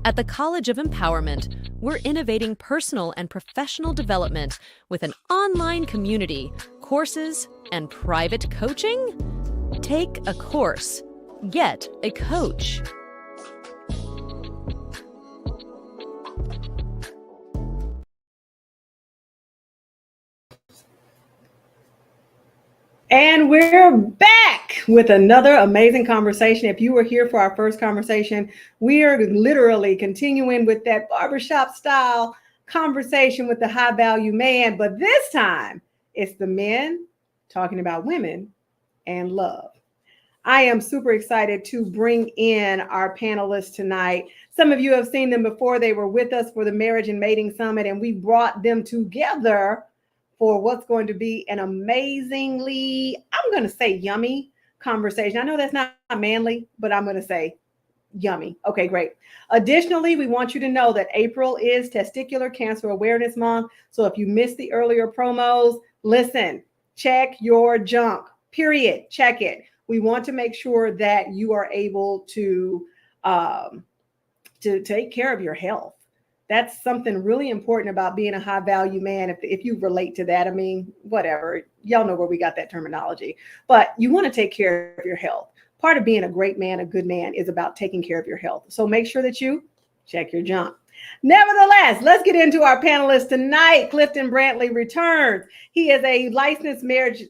At the College of Empowerment, we're innovating personal and professional development with an online community, courses, and private coaching. Take a course. Get a coach. And we're back with another amazing conversation. If you were here for our first conversation, we are literally continuing with that barbershop style conversation with the high value man. But this time it's the men talking about women and love. I am super excited to bring in our panelists tonight. Some of you have seen them before. They were with us for the Marriage and Mating Summit, and we brought them together for what's going to be an amazingly, I'm going to say yummy conversation. I know that's not manly, but I'm going to say yummy. Okay, great. Additionally, we want you to know that April is Testicular Cancer Awareness Month. So if you missed the earlier promos, listen, check your junk, period. Check it. We want to make sure that you are able to take care of your health. That's something really important about being a high value man. If you relate to that, I mean, whatever, y'all know where we got that terminology, but you want to take care of your health. Part of being a great man, a good man, is about taking care of your health. So make sure that you check your junk. Nevertheless, let's get into our panelists tonight. Clifton Brantley returns. He is a licensed marriage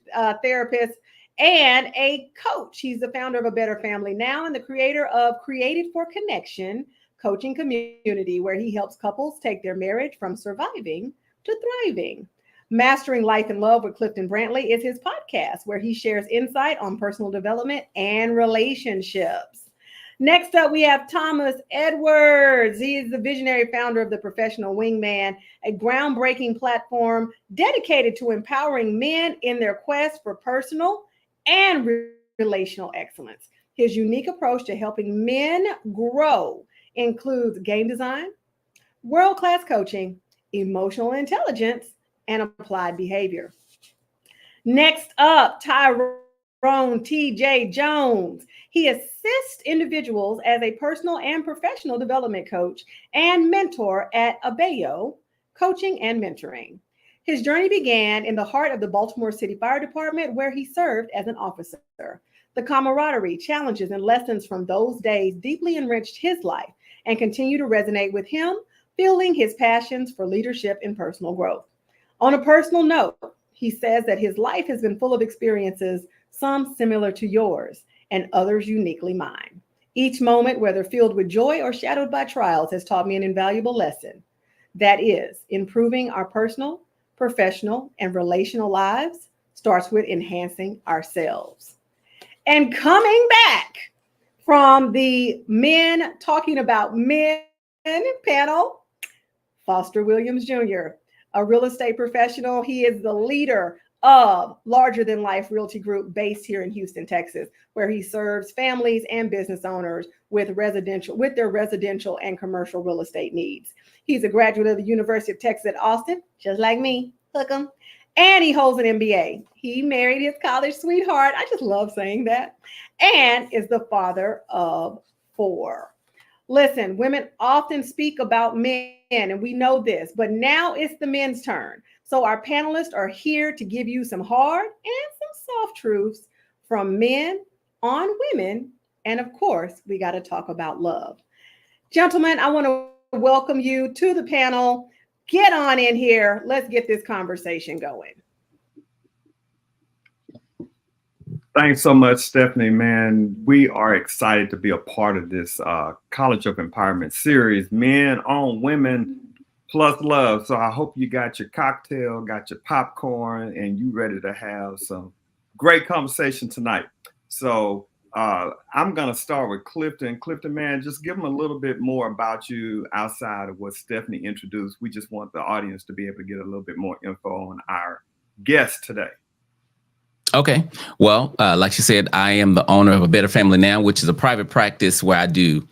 therapist and a coach. He's the founder of A Better Family Now and the creator of Created for Connection coaching community, where he helps couples take their marriage from surviving to thriving. Mastering Life and Love with Clifton Brantley is his podcast, where he shares insight on personal development and relationships. Next up, we have Thomas Edwards. He is the visionary founder of The Professional Wingman, a groundbreaking platform dedicated to empowering men in their quest for personal and relational excellence. His unique approach to helping men grow includes game design, world-class coaching, emotional intelligence, and applied behavior. Next up, Tyrone TJae Jones. He assists individuals as a personal and professional development coach and mentor at Abeyo Coaching and Mentoring. His journey began in the heart of the Baltimore City Fire Department, where he served as an officer. The camaraderie, challenges, and lessons from those days deeply enriched his life and continue to resonate with him, fueling his passions for leadership and personal growth. On a personal note, he says that his life has been full of experiences, some similar to yours and others uniquely mine. Each moment, whether filled with joy or shadowed by trials, has taught me an invaluable lesson. That is, improving our personal, professional, and relational lives starts with enhancing ourselves. And coming back from the Men Talking About Men panel, Foster Williams Jr., a real estate professional. He is the leader of Larger Than Life Realty Group based here in Houston, Texas, where he serves families and business owners with their residential and commercial real estate needs. He's a graduate of the University of Texas at Austin, just like me, hook 'em. And he holds an MBA. He married his college sweetheart. I just love saying that. And is the father of 4. Listen, women often speak about men, and we know this, but now it's the men's turn. So our panelists are here to give you some hard and some soft truths from men on women. And of course, we got to talk about love. Gentlemen, I want to welcome you to the panel. Get on in here. Let's get this conversation going. Thanks so much, Stephanie, man. We are excited to be a part of this College of Empowerment series, Men on Women plus Love. So I hope you got your cocktail, got your popcorn, and you ready to have some great conversation tonight. So I'm going to start with Clifton. Clifton, man, just give them a little bit more about you outside of what Stephanie introduced. We just want the audience to be able to get a little bit more info on our guest today. Okay. Well, like she said, I am the owner of A Better Family Now, which is a private practice where I do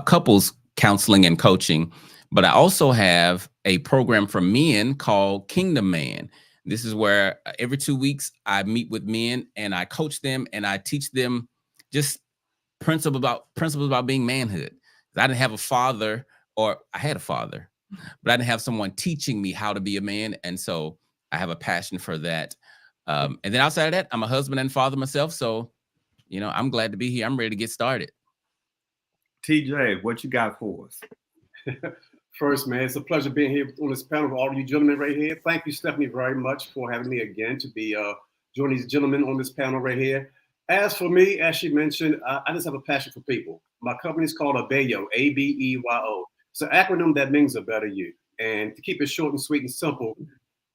couples counseling and coaching. But I also have a program for men called Kingdom Man. This is where every 2 weeks I meet with men and I coach them and I teach them just principles about being manhood. I didn't have a father or I had a father, but I didn't have someone teaching me how to be a man. And so I have a passion for that. And then outside of that, I'm a husband and father myself. So, you know, I'm glad to be here. I'm ready to get started. TJae, what you got for us? First, man, it's a pleasure being here on this panel with all of you gentlemen right here. Thank you, Stephanie, very much for having me again to be joining these gentlemen on this panel right here. As for me, as she mentioned, I just have a passion for people. My company is called Abeyo, A-B-E-Y-O. It's an acronym that means a better you. And to keep it short and sweet and simple,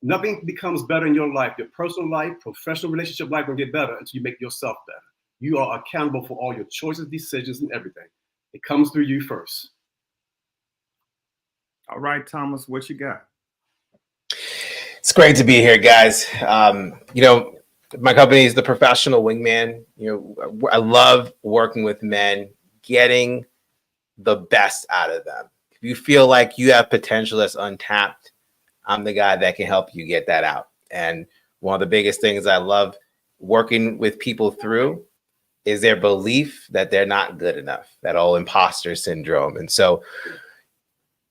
nothing becomes better in your life. Your personal life, professional relationship life will get better until you make yourself better. You are accountable for all your choices, decisions, and everything. It comes through you first. All right, Thomas, what you got? It's great to be here, guys. You know, my company is the Professional Wingman. You know, I love working with men, getting the best out of them. If you feel like you have potential that's untapped, I'm the guy that can help you get that out. And one of the biggest things I love working with people through is their belief that they're not good enough, that old imposter syndrome. And so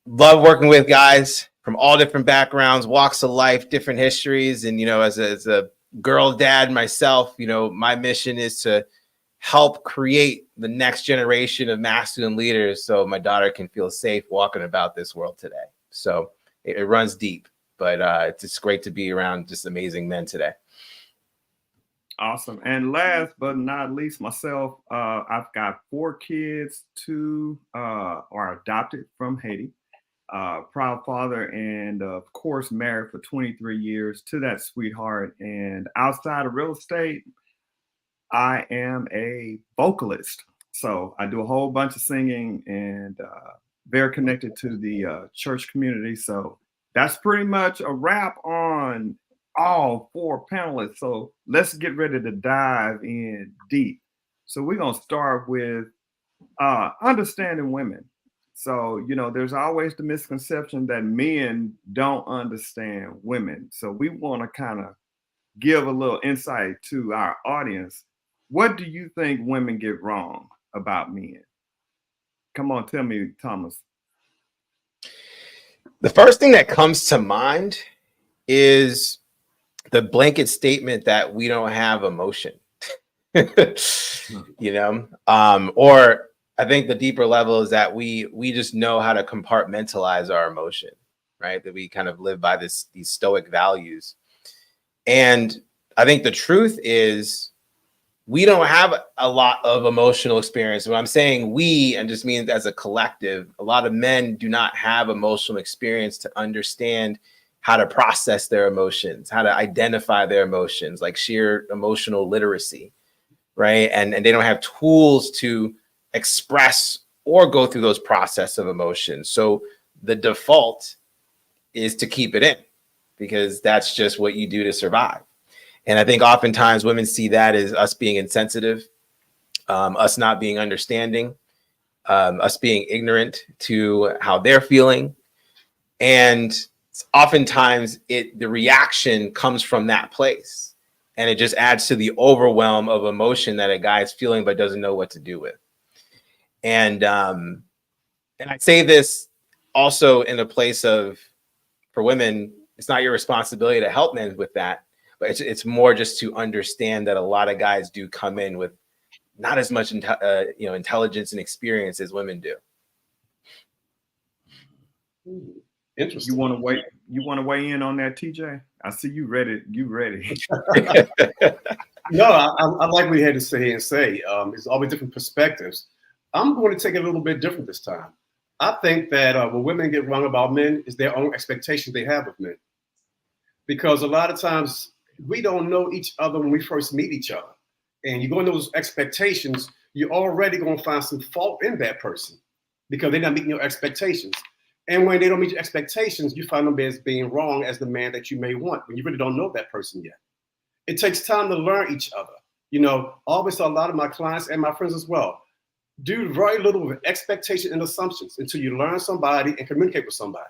love working with guys from all different backgrounds, walks of life, different histories. And, you know, as a girl dad myself, you know, my mission is to help create the next generation of masculine leaders so my daughter can feel safe walking about this world today. So it runs deep, but it's just great to be around just amazing men today. Awesome. And last but not least, myself, I've got 4 kids. 2 are adopted from Haiti. Proud father, and of course, married for 23 years to that sweetheart. And outside of real estate, I am a vocalist. So I do a whole bunch of singing and very connected to the church community. So that's pretty much a wrap on all 4 panelists. So let's get ready to dive in deep. So we're going to start with understanding women. So, you know, there's always the misconception that men don't understand women. So we want to kind of give a little insight to our audience. What do you think women get wrong about men? Come on, tell me, Thomas. The first thing that comes to mind is the blanket statement that we don't have emotion. You know, or I think the deeper level is that we just know how to compartmentalize our emotion, right? That we kind of live by these stoic values. And I think the truth is we don't have a lot of emotional experience. When I'm saying we, and just means as a collective, a lot of men do not have emotional experience to understand how to process their emotions, how to identify their emotions, like sheer emotional literacy, right? And they don't have tools to express or go through those process of emotions. So the default is to keep it in because that's just what you do to survive. And I think oftentimes women see that as us being insensitive, us not being understanding, us being ignorant to how they're feeling. And oftentimes the reaction comes from that place. And it just adds to the overwhelm of emotion that a guy is feeling but doesn't know what to do with. And I say this also in a place of, for women, it's not your responsibility to help men with that, but it's more just to understand that a lot of guys do come in with not as much intelligence and experience as women do. Interesting. You want to weigh in on that, TJae? I see you ready. You ready? No, I like what you had to say and say. There's always different perspectives. I'm going to take it a little bit different this time. I think that what women get wrong about men is their own expectations they have of men. Because a lot of times we don't know each other when we first meet each other. And you go into those expectations, you're already going to find some fault in that person because they're not meeting your expectations. And when they don't meet your expectations, you find them as being wrong as the man that you may want when you really don't know that person yet. It takes time to learn each other. You know, I always tell a lot of my clients and my friends as well, do very little with expectation and assumptions until you learn somebody and communicate with somebody.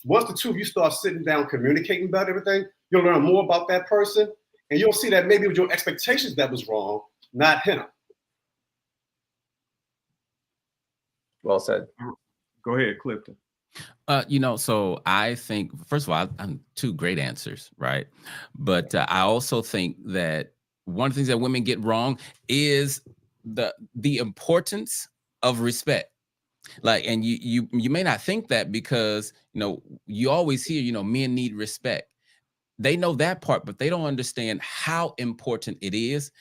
Once the two of you start sitting down, communicating about everything, you'll learn more about that person. And you'll see that maybe it was your expectations that was wrong, not him. Well said. Go ahead, Clifton. So I think, first of all, I'm two great answers, right? But I also think that one of the things that women get wrong is the importance of respect. Like, and you may not think that because you always hear men need respect. They know that part, but they don't understand how important it is,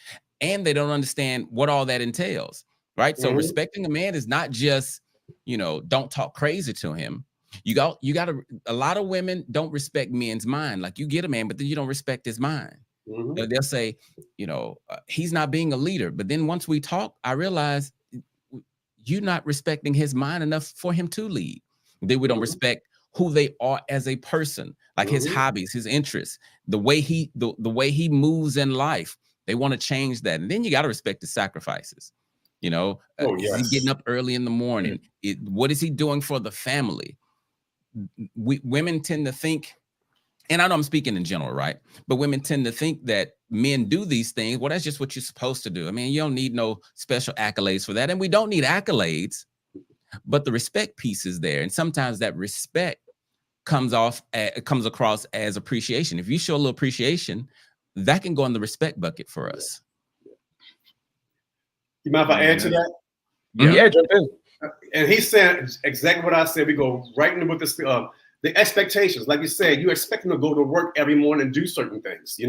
and they don't understand what all that entails, right? So respecting a man is not just don't talk crazy to him. You got a lot of women don't respect men's mind. Like, you get a man, but then you don't respect his mind. They'll say, he's not being a leader. But then once we talk, I realize you're not respecting his mind enough for him to lead. Then we don't respect who they are as a person, like his hobbies, his interests, the way he moves in life. They want to change that. And then you got to respect the sacrifices. Is he getting up early in the morning? What is he doing for the family? Women tend to think, and I know I'm speaking in general, right? But women tend to think that men do these things. Well, that's just what you're supposed to do. I mean, you don't need no special accolades for that. And we don't need accolades, but the respect piece is there. And sometimes that respect comes across as appreciation. If you show a little appreciation, that can go in the respect bucket for us. You mind if I add to that? Yeah, jump in. And he said exactly what I said. We go right into with this. The expectations, like you said, you expect them to go to work every morning and do certain things,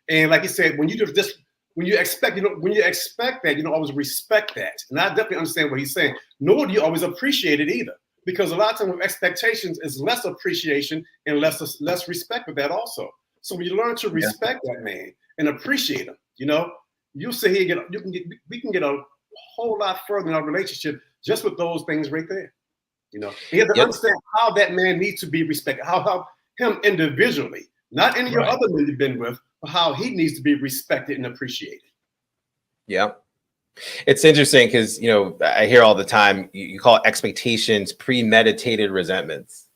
And like you said, when you do this, when you expect that, you don't always respect that. And I definitely understand what he's saying. Nor do you always appreciate it either, because a lot of times with expectations is less appreciation and less respect with that also. So when you learn to respect that man and appreciate him, you'll see we can get a whole lot further in our relationship just with those things right there. You have to understand how that man needs to be respected, how him individually, not any of your other men you've been with, but how he needs to be respected and appreciated. Yeah. It's interesting because, I hear all the time, you call expectations premeditated resentments,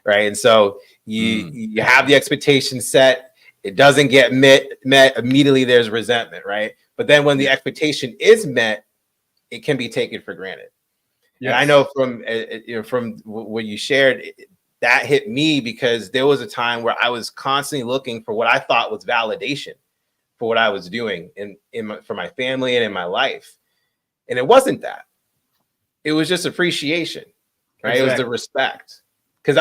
right? And so you have the expectation set, it doesn't get met, immediately there's resentment, right? But then when the expectation is met, it can be taken for granted. Yes. And I know from what you shared, that hit me because there was a time where I was constantly looking for what I thought was validation for what I was doing for my family and in my life. And it wasn't that. It was just appreciation, right? Exactly. It was the respect. Because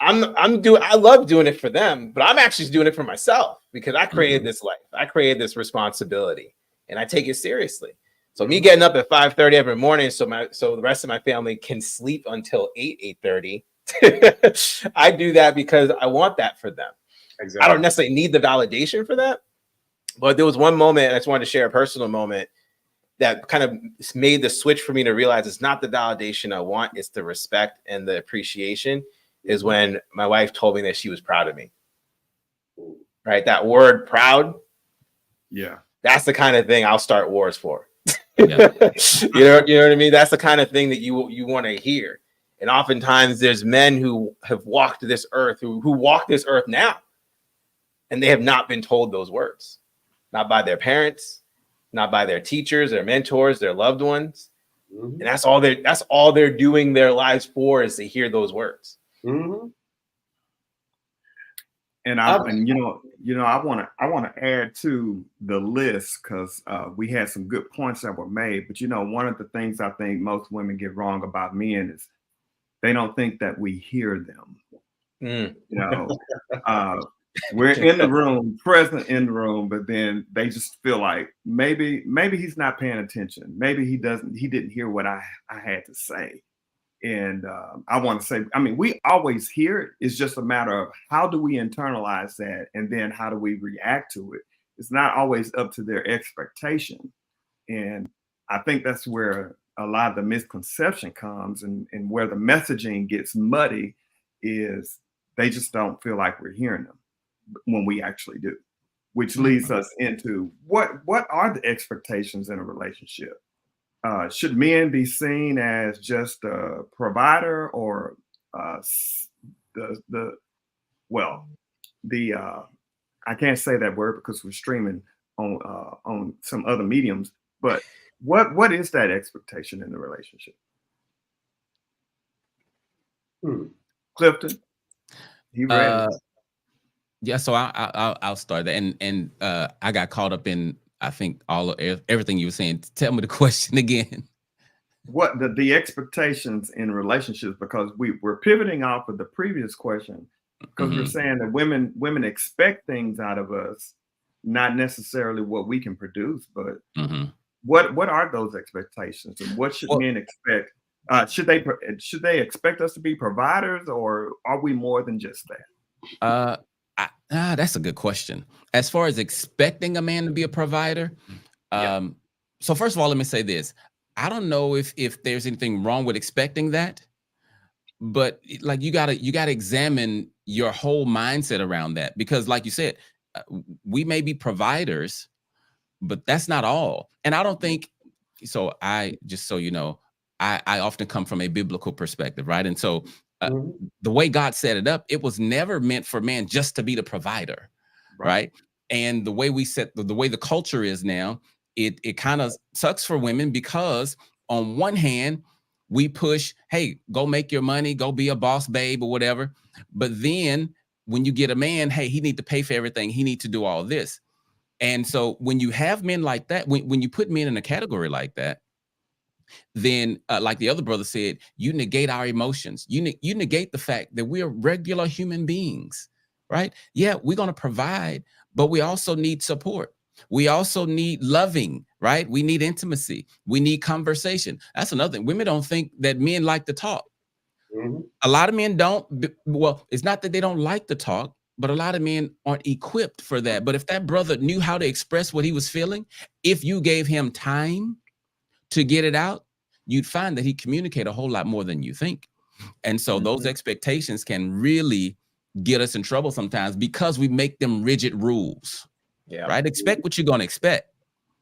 I love doing it for them, but I'm actually doing it for myself because I created this life. I created this responsibility and I take it seriously. So me getting up at 5:30 every morning so the rest of my family can sleep until 8:30. I do that because I want that for them. Exactly. I don't necessarily need the validation for that. But there was one moment, I just wanted to share a personal moment that kind of made the switch for me to realize it's not the validation I want, it's the respect and the appreciation, is when my wife told me that she was proud of me. Right? That word proud. Yeah. That's the kind of thing I'll start wars for. Yeah. you know what I mean? That's the kind of thing that you want to hear. And oftentimes there's men who have walked this earth, who walk this earth now, and they have not been told those words, not by their parents, not by their teachers, their mentors, their loved ones. And that's all they're doing their lives for, is to hear those words. And I want to add to the list because we had some good points that were made. But one of the things I think most women get wrong about men is they don't think that we hear them. We're in the room, present in the room, but then they just feel like maybe he's not paying attention. Maybe he didn't hear what I had to say. And I want to say, we always hear it. It's just a matter of how do we internalize that, and then how do we react to it. It's not always up to their expectation. And I think that's where a lot of the misconception comes, and where the messaging gets muddy is they just don't feel like we're hearing them when we actually do, which leads us into what are the expectations in a relationship? Should men be seen as just a provider, or I can't say that word because we're streaming on some other mediums, but what is that expectation in the relationship? Clifton, you ready? Yeah, so I'll start that, and I got caught up in, I think, everything you were saying. Tell me the question again. What the expectations in relationships, because we're pivoting off of the previous question, because we're saying that women expect things out of us, not necessarily what we can produce, but what are those expectations, and what should men expect? Should they expect us to be providers, or are we more than just that? That's a good question. As far as expecting a man to be a provider, so first of all, let me say this. I don't know if there's anything wrong with expecting that, but like you gotta examine your whole mindset around that, because like you said, we may be providers, but that's not all. And I don't think so. Just so you know, I often come from a biblical perspective, right? And so the way God set it up, it was never meant for man just to be the provider, right? And the way the way the culture is now, it kind of sucks for women, because on one hand, we push, hey, go make your money, go be a boss babe or whatever. But then when you get a man, hey, he need to pay for everything. He need to do all this. And so when you have men like that, when you put men in a category like that, then like the other brother said, you negate our emotions. You negate the fact that we are regular human beings, right? Yeah, we're going to provide, but we also need support. We also need loving, right? We need intimacy. We need conversation. That's another thing. Women don't think that men like to talk. A lot of men don't. Well, it's not that they don't like to talk, but a lot of men aren't equipped for that. But if that brother knew how to express what he was feeling, if you gave him time to get it out, you'd find that he communicate a whole lot more than you think. And so those expectations can really get us in trouble sometimes, because we make them rigid rules, right? Expect what you're going to expect.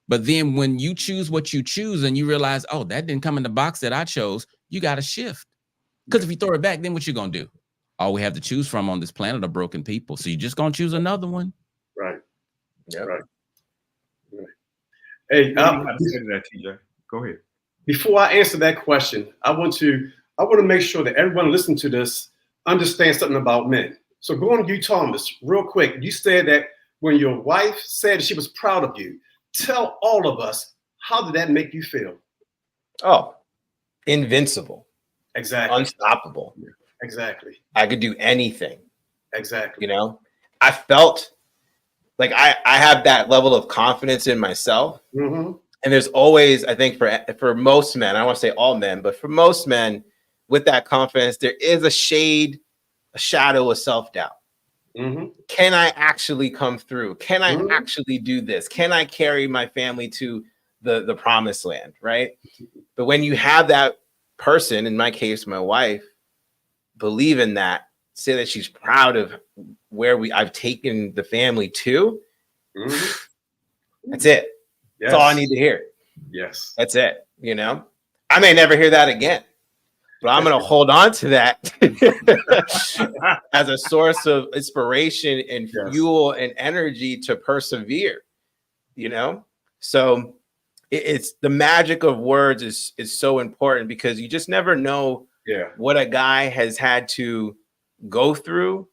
But then when you choose what you choose and you realize, oh, that didn't come in the box that I chose, you got to shift. Because if you throw it back, then what you going to do? All we have to choose from on this planet are broken people. So you're just going to choose another one. Right. Yeah. Right. Hey, TJae. Go ahead. Before I answer that question, I want to make sure that everyone listening to this understands something about men. So going to you, Thomas, real quick. You said that when your wife said she was proud of you, tell all of us, how did that make you feel? Oh, invincible. Exactly. Unstoppable. Exactly. I could do anything. Exactly. You know, I felt like I have that level of confidence in myself. And there's always, I think for most men, I don't want to say all men, but for most men with that confidence, there is a shadow of self-doubt. Can I actually come through? Can I actually do this? Can I carry my family to the promised land, right? But when you have that person, in my case, my wife, believe in that, say that she's proud of where I've taken the family to, that's it. That's all I need to hear. Yes. That's it. You know, I may never hear that again, but I'm going to hold on to that as a source of inspiration and fuel and energy to persevere, you know? So it's the magic of words is so important, because you just never know what a guy has had to go through,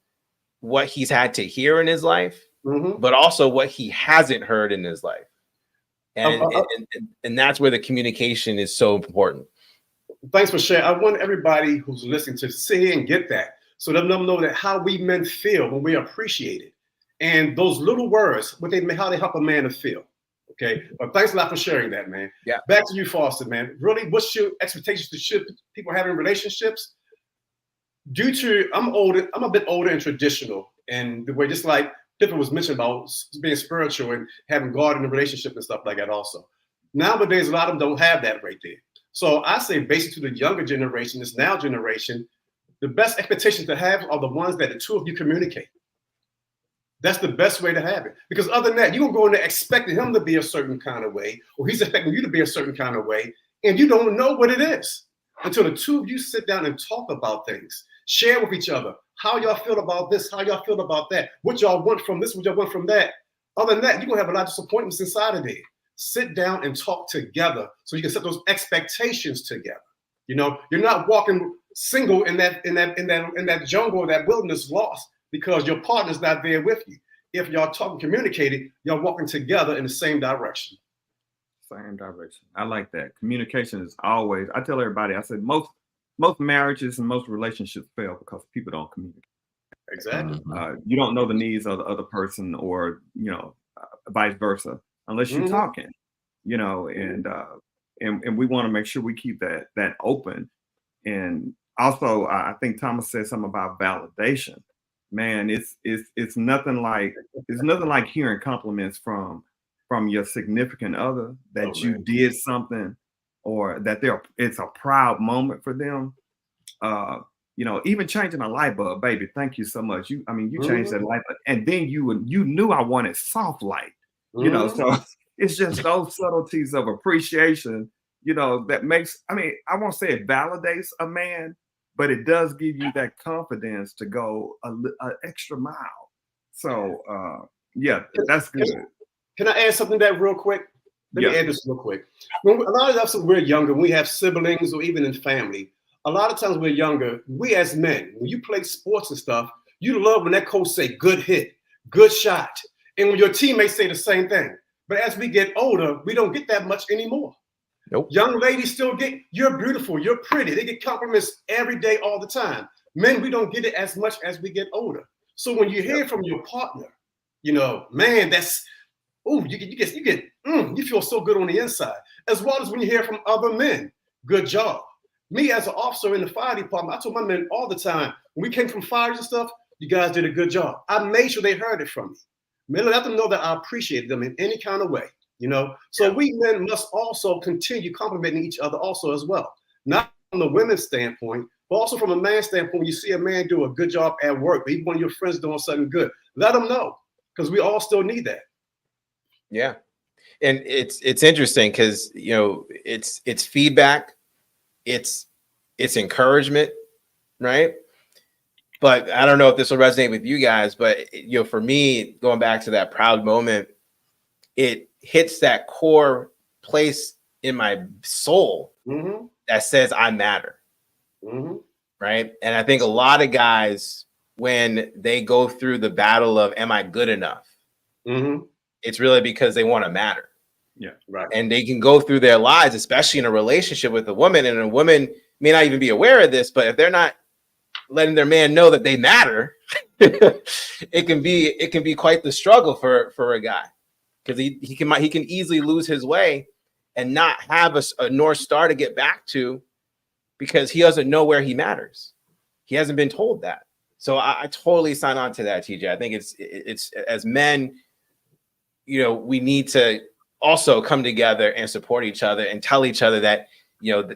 what he's had to hear in his life, but also what he hasn't heard in his life. And that's where the communication is so important. Thanks for sharing. I want everybody who's listening to sit here and get that, so let them know that how we men feel when we appreciate it, and those little words, how they help a man to feel. Okay, but thanks a lot for sharing that, man. Yeah. Back to you, Foster, man. Really, what's your expectations to people have in relationships? Due to I'm a bit older and traditional, and the way, just like Clifton was mentioned about being spiritual and having God in the relationship and stuff like that. Also, nowadays a lot of them don't have that right there. So I say, basically, to the younger generation, this now generation, the best expectations to have are the ones that the two of you communicate. That's the best way to have it. Because other than that, you're going to go in there expecting him to be a certain kind of way, or he's expecting you to be a certain kind of way, and you don't know what it is until the two of you sit down and talk about things, share with each other how y'all feel about this, how y'all feel about that, what y'all want from this, what y'all want from that. Other than that, you're going to have a lot of disappointments inside of there. Sit down and talk together so you can set those expectations together. You know, you're not walking single in that jungle, that wilderness, lost because your partner's not there with you. If y'all talking, communicating, y'all walking together in the same direction. Same direction. I like that. Communication is always. I tell everybody. I said most marriages and most relationships fail because people don't communicate. Exactly. You don't know the needs of the other person, or vice versa, unless you're talking. And we want to make sure we keep that open. And also, I think Thomas said something about validation. Man, it's nothing like hearing compliments from your significant other that you did something, or that it's a proud moment for them. Even changing a light bulb, baby. Thank you so much. You changed that light bulb, and then you knew I wanted soft light. So it's just those subtleties of appreciation. That makes. I won't say it validates a man, but it does give you that confidence to go an extra mile. So yeah, that's good. Can I add something to that real quick? Let me add this real quick. A lot of us, when we're younger, we have siblings or even in family. A lot of times we're younger, we as men, when you play sports and stuff, you love when that coach say, good hit, good shot. And when your teammates say the same thing. But as we get older, we don't get that much anymore. Nope. Young ladies still get, you're beautiful, you're pretty. They get compliments every day, all the time. Men, we don't get it as much as we get older. So when you hear from your partner, man, that's, you feel so good on the inside. As well as when you hear from other men, good job. Me as an officer in the fire department, I told my men all the time, when we came from fires and stuff, you guys did a good job. I made sure they heard it from me. Men, let them know that I appreciated them in any kind of way, So we men must also continue complimenting each other also as well. Not from the women's standpoint, but also from a man's standpoint. When you see a man do a good job at work, maybe one of your friends doing something good, let them know, because we all still need that. Yeah. And it's interesting because, it's feedback. It's encouragement, right? But I don't know if this will resonate with you guys, but for me, going back to that proud moment, it hits that core place in my soul that says I matter, right? And I think a lot of guys, when they go through the battle of am I good enough, it's really because they want to matter. Yeah, right. And they can go through their lives, especially in a relationship with a woman, and a woman may not even be aware of this, but if they're not letting their man know that they matter, it can be quite the struggle for a guy, because he can easily lose his way and not have a North Star to get back to, because he doesn't know where he matters. He hasn't been told that. So I totally sign on to that, TJae. I think it's as men, we need to also come together and support each other and tell each other that,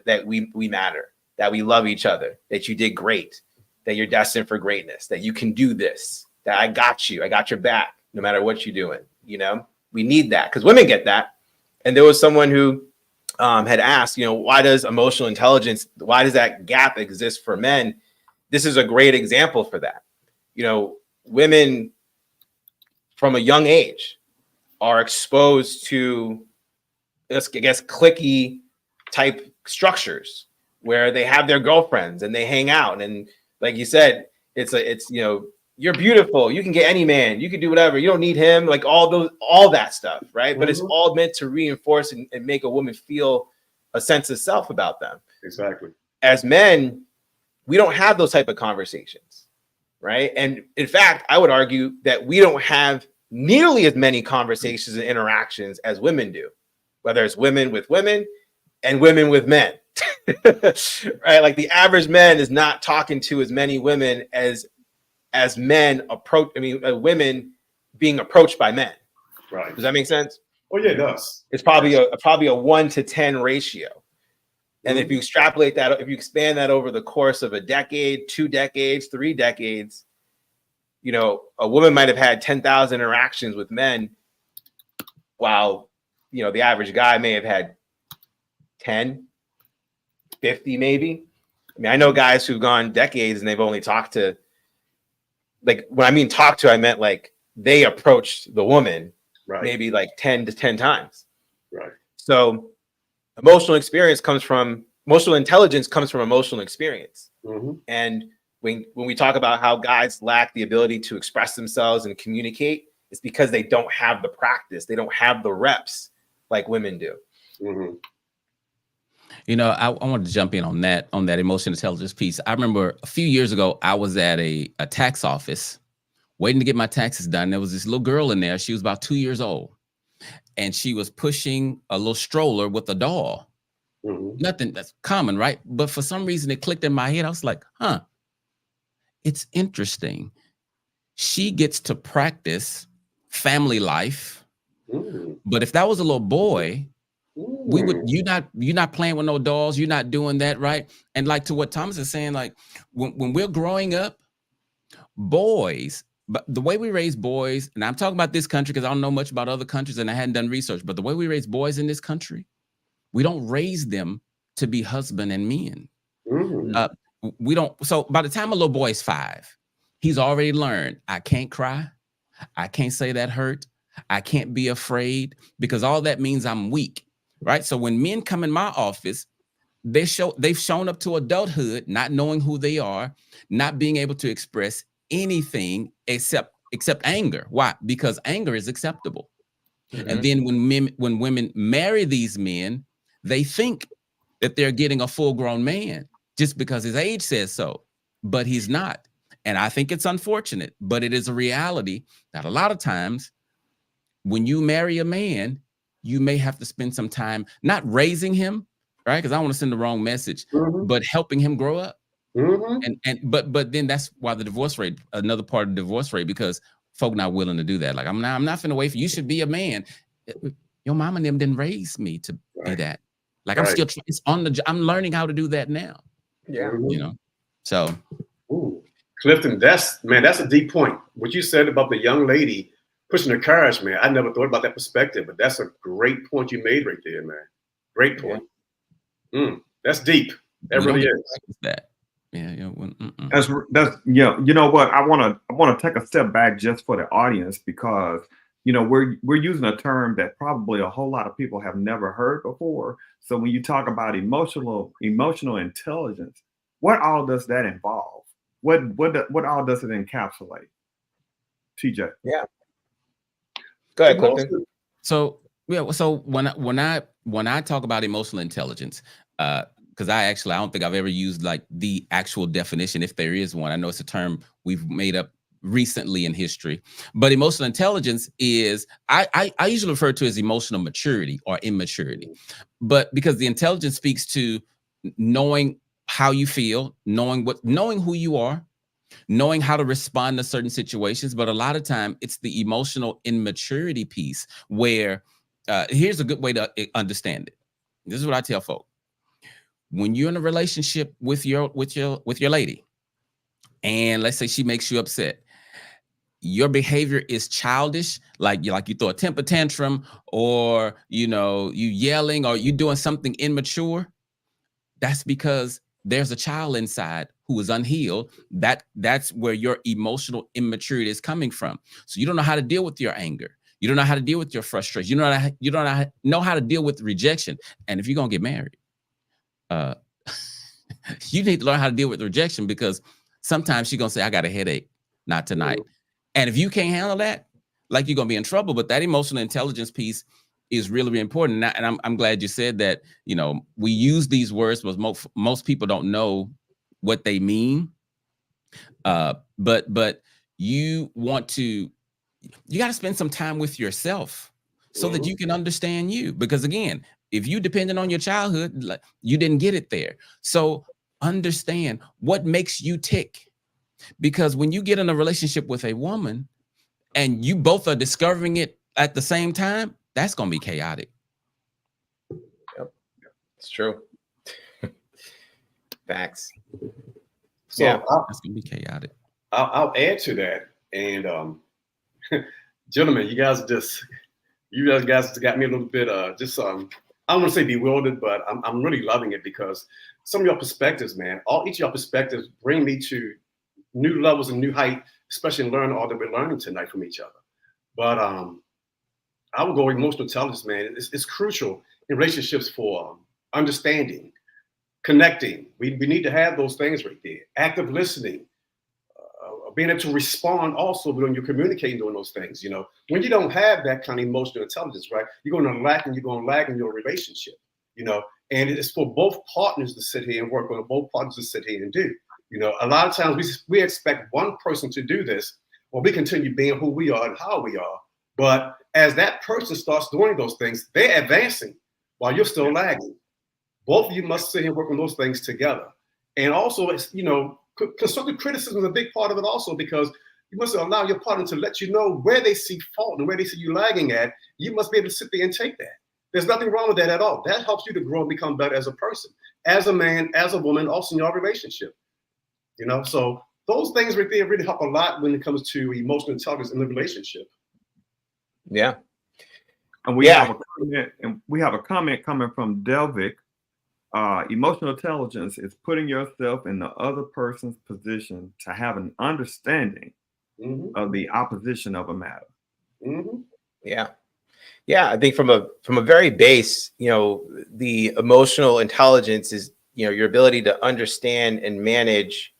that we matter, that we love each other, that you did great, that you're destined for greatness, that you can do this, that I got you, I got your back, no matter what you're doing. We need that, because women get that. And there was someone who had asked, why does emotional intelligence, why does that gap exist for men? This is a great example for that. Women from a young age are exposed to, I guess, cliquey type structures where they have their girlfriends and they hang out. And like you said, it's you're beautiful. You can get any man. You can do whatever. You don't need him. Like all that stuff, right? But it's all meant to reinforce and make a woman feel a sense of self about them. Exactly. As men, we don't have those type of conversations, right? And in fact, I would argue that we don't have nearly as many conversations and interactions as women do, whether it's women with women and women with men, right? Like the average man is not talking to as many women as men approach. Women being approached by men. Right. Does that make sense? Oh yeah, it does. It's probably a 1 to 10 ratio. And if you extrapolate that, if you expand that over the course of a decade, 2 decades, 3 decades, a woman might have had 10,000 interactions with men, while, the average guy may have had 10, 50, maybe. I know guys who've gone decades and they've only talked to, like, when I mean talk to, I meant like they approached the woman maybe like 10 to 10 times. Right. So emotional experience comes from emotional intelligence comes from emotional experience. Mm-hmm. And when we talk about how guys lack the ability to express themselves and communicate, it's because they don't have the practice. They don't have the reps like women do. Mm-hmm. You know, I wanted to jump in on that emotional intelligence piece. I remember a few years ago, I was at a tax office waiting to get my taxes done. There was this little girl in there. She was about 2 years old, and she was pushing a little stroller with a doll. Mm-hmm. Nothing that's common, right? But for some reason, it clicked in my head. I was like, huh, it's interesting. She gets to practice family life. Mm-hmm. But if that was a little boy, we would, Mm-hmm. you're not playing with no dolls. You're not doing that, right? And like to what Thomas is saying, like when we're growing up, boys, but the way we raise boys, and I'm talking about this country because I don't know much about other countries and I hadn't done research, but the way we raise boys in this country, we don't raise them to be husband and men. Mm-hmm. We don't. So by the time a little boy is 5, he's already learned, I can't cry. I can't say that hurt. I can't be afraid, because all that means I'm weak, right? So when men come in my office, they've shown up to adulthood not knowing who they are, not being able to express anything except anger. Why? Because anger is acceptable. Mm-hmm. And then when women marry these men, they think that they're getting a full-grown man just because his age says so, but he's not. And I think it's unfortunate, but it is a reality that a lot of times when you marry a man, you may have to spend some time not raising him, right? Because I don't want to send the wrong message, Mm-hmm. but helping him grow up. Mm-hmm. But then that's why the divorce rate, another part of the divorce rate, because folk not willing to do that. Like I'm not finna wait for you. Should be a man. Your mom and them didn't raise me to be that. Like I'm still, it's on the, I'm learning how to do that now. Yeah. You know, so. Ooh. Clifton, that's a deep point. What you said about the young lady pushing her cars, man, I never thought about that perspective, but that's a great point you made right there, man. Great point. Yeah. That's deep. That really is. That. Yeah. That's you know what, I want to take a step back just for the audience, because you know we're using a term that probably a whole lot of people have never heard before. So when you talk about emotional intelligence, what all does that involve? What all does it encapsulate? TJae. Yeah. Go ahead, Clifton. So yeah, so when I talk about emotional intelligence, because I don't think I've ever used like the actual definition, if there is one. I know it's a term we've made up recently in history, but emotional intelligence is, I usually refer to as emotional maturity or immaturity, but because the intelligence speaks to knowing how you feel, knowing who you are, knowing how to respond to certain situations. But a lot of time it's the emotional immaturity piece where here's a good way to understand it. This is what I tell folks. When you're in a relationship with your lady, and let's say she makes you upset, your behavior is childish, like you throw a temper tantrum, or you yelling, or you doing something immature, that's because there's a child inside who is unhealed. That's where your emotional immaturity is coming from. So you don't know how to deal with your anger. You don't know how to deal with your frustration. You don't know how to deal with rejection. And if you're gonna get married, you need to learn how to deal with rejection, because sometimes she's gonna say, I got a headache, not tonight. And if you can't handle that, like, you're gonna be in trouble. But that emotional intelligence piece is really, really important. And I'm glad you said that. We use these words, but most people don't know what they mean. But you got to spend some time with yourself so that you can understand you. Because again, if you depended on your childhood, like, you didn't get it there. So understand what makes you tick. Because when you get in a relationship with a woman and you both are discovering it at the same time, that's going to be chaotic. Yep, it's true. Facts. So yeah, that's going to be chaotic. I'll add to that. And gentlemen, you guys got me a little bit I don't want to say bewildered, but I'm really loving it, because some of your perspectives, man, each of your perspectives bring me to new levels and new height, especially in learning all that we're learning tonight from each other. But I would go emotional intelligence, man. It's crucial in relationships for understanding, connecting. We need to have those things right there. Active listening, being able to respond also when you're communicating doing those things. You know, when you don't have that kind of emotional intelligence, right, you're going to lack in your relationship, you know, and it's for both partners to sit here and work on it, both partners to sit here and do. You know, a lot of times we expect one person to do this, or we continue being who we are and how we are. But as that person starts doing those things, they're advancing while you're still lagging. Both of you must sit here and work on those things together. And also, it's, you know, constructive criticism is a big part of it also, because you must allow your partner to let you know where they see fault and where they see you lagging at. You must be able to sit there and take that. There's nothing wrong with that at all. That helps you to grow and become better as a person, as a man, as a woman, also in your relationship. You know, so those things right there really help a lot when it comes to emotional intelligence in the relationship. Yeah. And we have a comment coming from Delvic. Emotional intelligence is putting yourself in the other person's position to have an understanding of the opposition of a matter. Yeah. Yeah. I think from a very base, you know, the emotional intelligence is, you know, your ability to understand and manage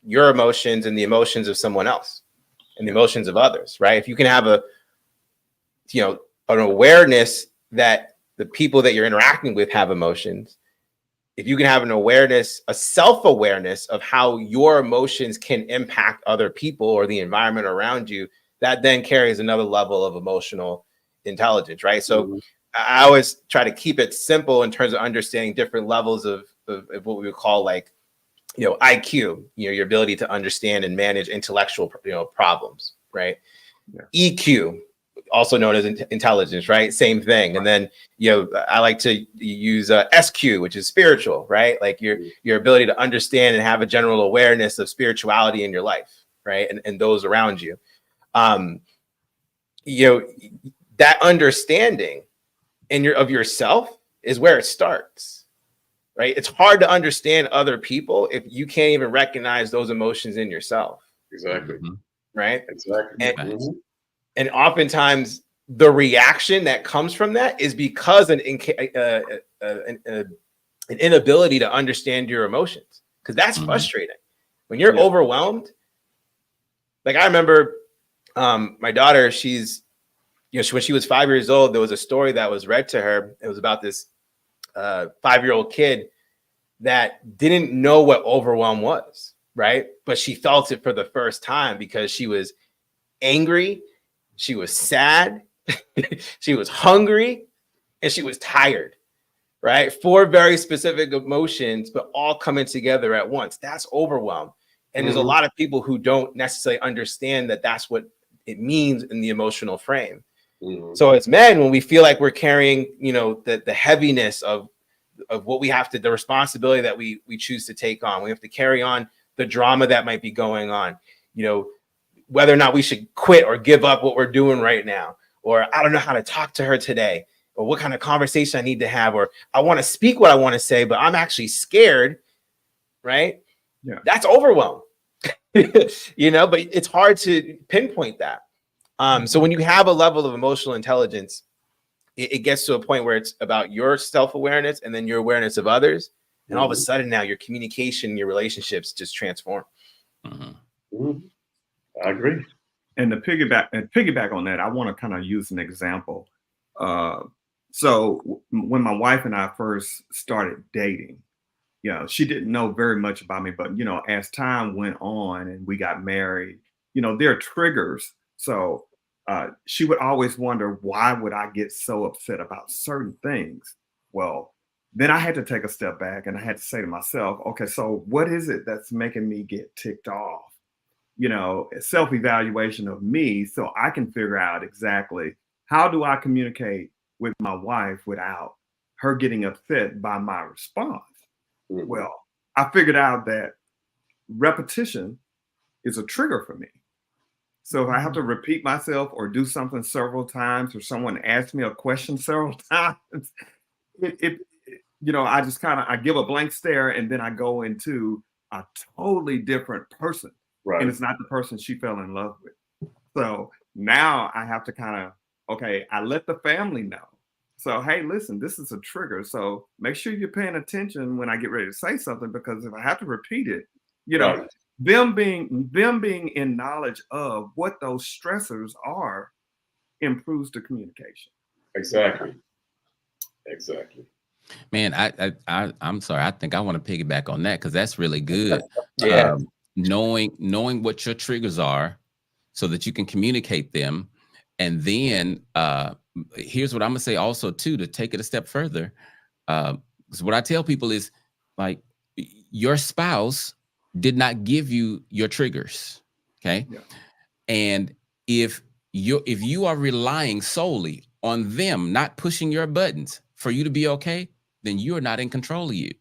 your emotions and the emotions of someone else and the emotions of others, right? If you can have an awareness that the people that you're interacting with have emotions, if you can have an awareness, a self-awareness of how your emotions can impact other people or the environment around you, that then carries another level of emotional intelligence, right? So I always try to keep it simple in terms of understanding different levels of what we would call, like, you know, IQ, you know, your ability to understand and manage intellectual, you know, problems, right? Yeah. EQ, also known as intelligence, right? Same thing. Right. And then, you know, I like to use SQ, which is spiritual, right? Like your ability to understand and have a general awareness of spirituality in your life, right? And those around you. You know, that understanding of yourself is where it starts. Right? It's hard to understand other people if you can't even recognize those emotions in yourself. Exactly. Right? Exactly. And oftentimes the reaction that comes from that is because an inability to understand your emotions, because that's frustrating. When you're overwhelmed, like I remember my daughter, she's, you know, when she was 5 years old, there was a story that was read to her. It was about this 5-year-old kid that didn't know what overwhelm was, right? But she felt it for the first time because she was angry, she was sad, she was hungry, and she was tired, right? 4 very specific emotions, but all coming together at once. That's overwhelm. And there's a lot of people who don't necessarily understand that that's what it means in the emotional frame. So as men, when we feel like we're carrying, you know, the heaviness of what we have to, the responsibility that we choose to take on, we have to carry on the drama that might be going on, you know, whether or not we should quit or give up what we're doing right now, or I don't know how to talk to her today, or what kind of conversation I need to have, or I want to speak what I want to say, but I'm actually scared, right? Yeah. That's overwhelm, you know, but it's hard to pinpoint that. So when you have a level of emotional intelligence, it gets to a point where it's about your self-awareness and then your awareness of others. And all of a sudden now your communication, your relationships just transform. I agree. And to piggyback on that, I want to kind of use an example. So when my wife and I first started dating, you know, she didn't know very much about me, but, you know, as time went on and we got married, you know, there are triggers. So she would always wonder, why would I get so upset about certain things? Well, then I had to take a step back and I had to say to myself, okay, so what is it that's making me get ticked off? You know, self-evaluation of me, so I can figure out exactly how do I communicate with my wife without her getting upset by my response. Well, I figured out that repetition is a trigger for me. So if I have to repeat myself or do something several times, or someone asks me a question several times, you know, I just I give a blank stare and then I go into a totally different person. Right. And it's not the person she fell in love with. So now I have to okay, I let the family know So, hey, listen, this is a trigger. So make sure you're paying attention when I get ready to say something, because if I have to repeat it, you know, Right. them being in knowledge of what those stressors are improves the communication. Exactly. Exactly. Man, I'm sorry. I think I want to piggyback on that because that's really good. Yeah. Knowing what your triggers are so that you can communicate them. And then here's what I'm gonna say also too, to take it a step further. Because what I tell people is, like, your spouse did not give you your triggers. Okay. Yeah. And if you are relying solely on them not pushing your buttons for you to be okay, then you are not in control of you.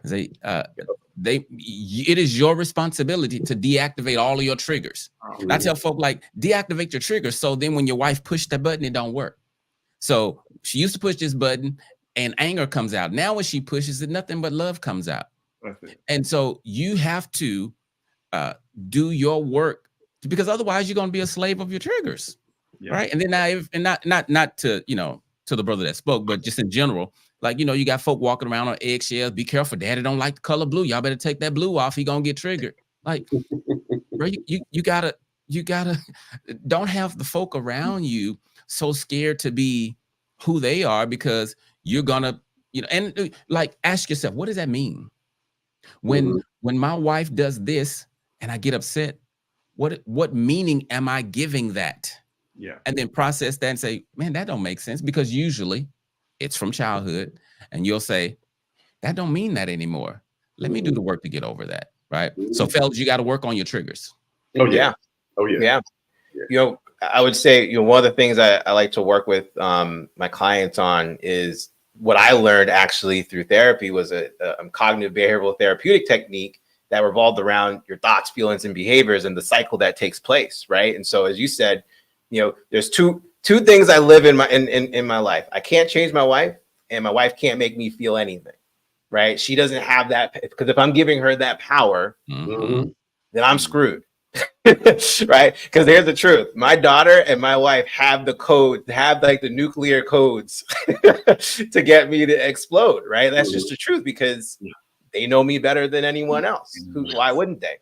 It is your responsibility to deactivate all of your triggers. And I tell folk, like, deactivate your triggers, so then when your wife pushed that button, it don't work. So she used to push this button and anger comes out. Now when she pushes it, nothing but love comes out. And so you have to do your work, because otherwise you're going to be a slave of your triggers. Yeah. Right. And then not to, to the brother that spoke, but just in general, like, you got folk walking around on eggshells. Be careful, daddy don't like the color blue. Y'all better take that blue off. He gonna get triggered. Like, bro, you gotta don't have the folk around you so scared to be who they are, because you're gonna, and like, ask yourself, what does that mean? When my wife does this and I get upset, what meaning am I giving that? Yeah. And then process that and say, man, that don't make sense, because usually it's from childhood, and you'll say, that don't mean that anymore. Let me do the work to get over that. Right. So fellas, you got to work on your triggers. Oh yeah. Oh yeah. Yeah. I would say, one of the things I like to work with my clients on is what I learned actually through therapy was a cognitive behavioral therapeutic technique that revolved around your thoughts, feelings, and behaviors and the cycle that takes place. Right. And so, as you said, there's two things I live in my life. I can't change my wife, and my wife can't make me feel anything. Right. She doesn't have that, because if I'm giving her that power, then I'm screwed. Right. Because here's the truth. My daughter and my wife have the code, have like the nuclear codes to get me to explode. Right. That's just the truth, because they know me better than anyone else. Why wouldn't they?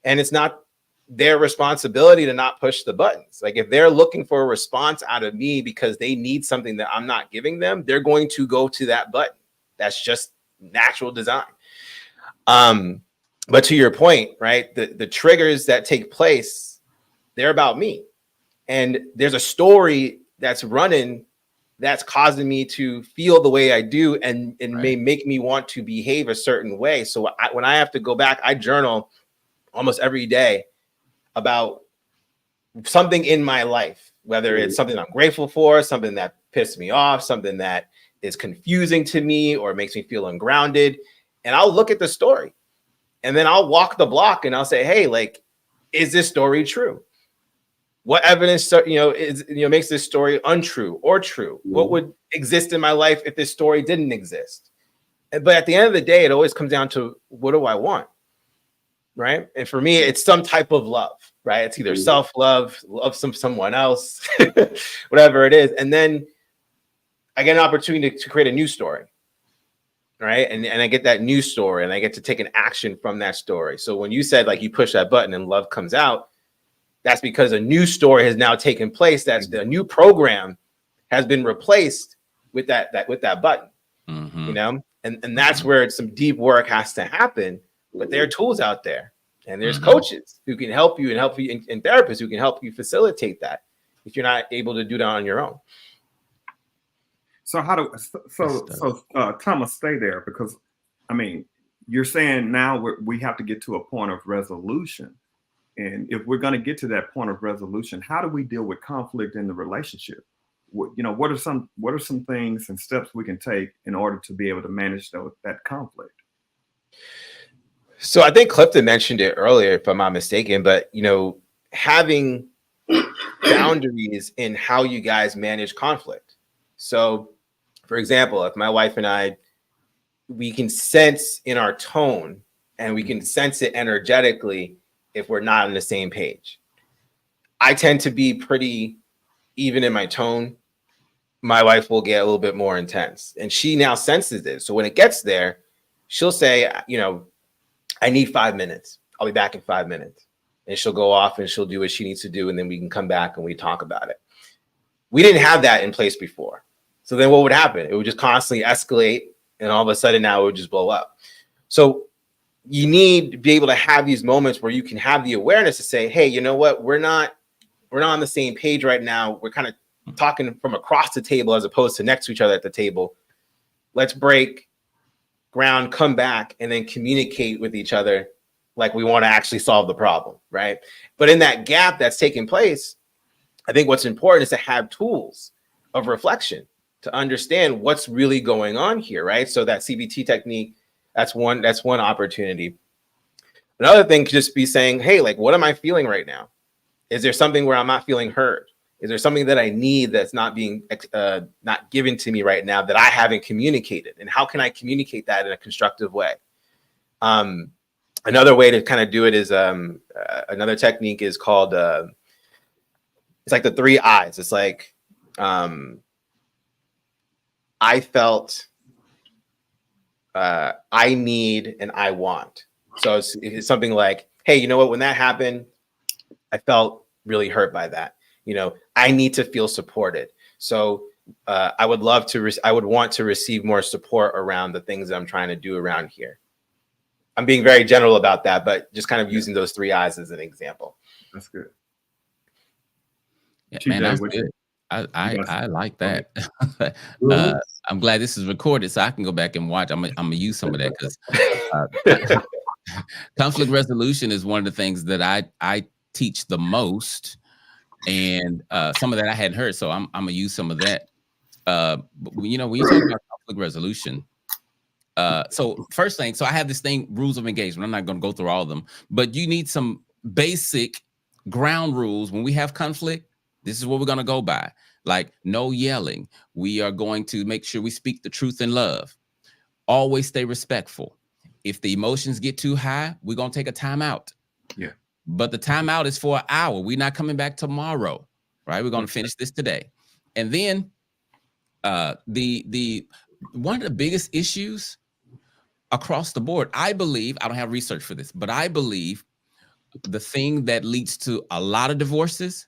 And it's not their responsibility to not push the buttons. Like, if they're looking for a response out of me because they need something that I'm not giving them, they're going to go to that button. That's just natural design. But to your point, right, the triggers that take place, they're about me. And there's a story that's running that's causing me to feel the way I do, and may make me want to behave a certain way. So when I have to go back, I journal almost every day about something in my life, whether it's something I'm grateful for, something that pissed me off, something that is confusing to me or makes me feel ungrounded. And I'll look at the story, and then I'll walk the block and I'll say, hey, like, is this story true? What evidence, makes this story untrue or true? What would exist in my life if this story didn't exist? But at the end of the day, it always comes down to, what do I want? Right. And for me, it's some type of love, right? It's either self-love, love someone else, whatever it is. And then I get an opportunity to create a new story. Right. And I get that new story, and I get to take an action from that story. So when you said, like, you push that button and love comes out, that's because a new story has now taken place. That's the new program has been replaced with that button, and that's where some deep work has to happen. But there are tools out there, and there's coaches who can help you, and therapists who can help you facilitate that if you're not able to do that on your own. So Thomas, stay there, because I mean, you're saying now we have to get to a point of resolution. And if we're going to get to that point of resolution, how do we deal with conflict in the relationship? What are some things and steps we can take in order to be able to manage that conflict? So I think Clifton mentioned it earlier, if I'm not mistaken, but having boundaries in how you guys manage conflict. So, for example, if my wife and I, we can sense in our tone, and we can sense it energetically if we're not on the same page. I tend to be pretty even in my tone my wife will get a little bit more intense, and she now senses it. So when it gets there, she'll say, you know, I need 5 minutes. I'll be back in 5 minutes. And she'll go off and she'll do what she needs to do. And then we can come back and we talk about it. We didn't have that in place before. So then what would happen? It would just constantly escalate. And all of a sudden now it would just blow up. So you need to be able to have these moments where you can have the awareness to say, hey, you know what? We're not on the same page right now. We're kind of talking from across the table as opposed to next to each other at the table. Let's break ground, come back, and then communicate with each other like we want to actually solve the problem, right? But in that gap that's taking place, I think what's important is to have tools of reflection to understand what's really going on here, right? So that CBT technique, that's one opportunity. Another thing could just be saying, hey, like, what am I feeling right now? Is there something where I'm not feeling heard? Is there something that I need that's not being not given to me right now that I haven't communicated? And how can I communicate that in a constructive way? Another way to kind of do it is another technique is called it's like the 3 I's. It's like I felt, I need, and I want. So it's something like, hey, you know what? When that happened, I felt really hurt by that. You know, I need to feel supported. So I would want to receive more support around the things that I'm trying to do around here. I'm being very general about that, but just kind of using those 3 I's as an example. That's good. Yeah, TJae, man, that's good. I like that. I'm glad this is recorded so I can go back and watch. I'm gonna use some of that because conflict resolution is one of the things that I teach the most, and some of that I hadn't heard, so I'm gonna use some of that. But, you know, when you talk about conflict resolution, so first thing, so I have this thing, rules of engagement. I'm not gonna go through all of them, but you need some basic ground rules when we have conflict. This is what we're going to go by. Like, no yelling. We are going to make sure we speak the truth in love. Always stay respectful. If the emotions get too high, we're going to take a timeout. Yeah. But the timeout is for an hour. We're not coming back tomorrow, right? We're going to finish this today. And then the one of the biggest issues across the board, I believe, I don't have research for this, but I believe the thing that leads to a lot of divorces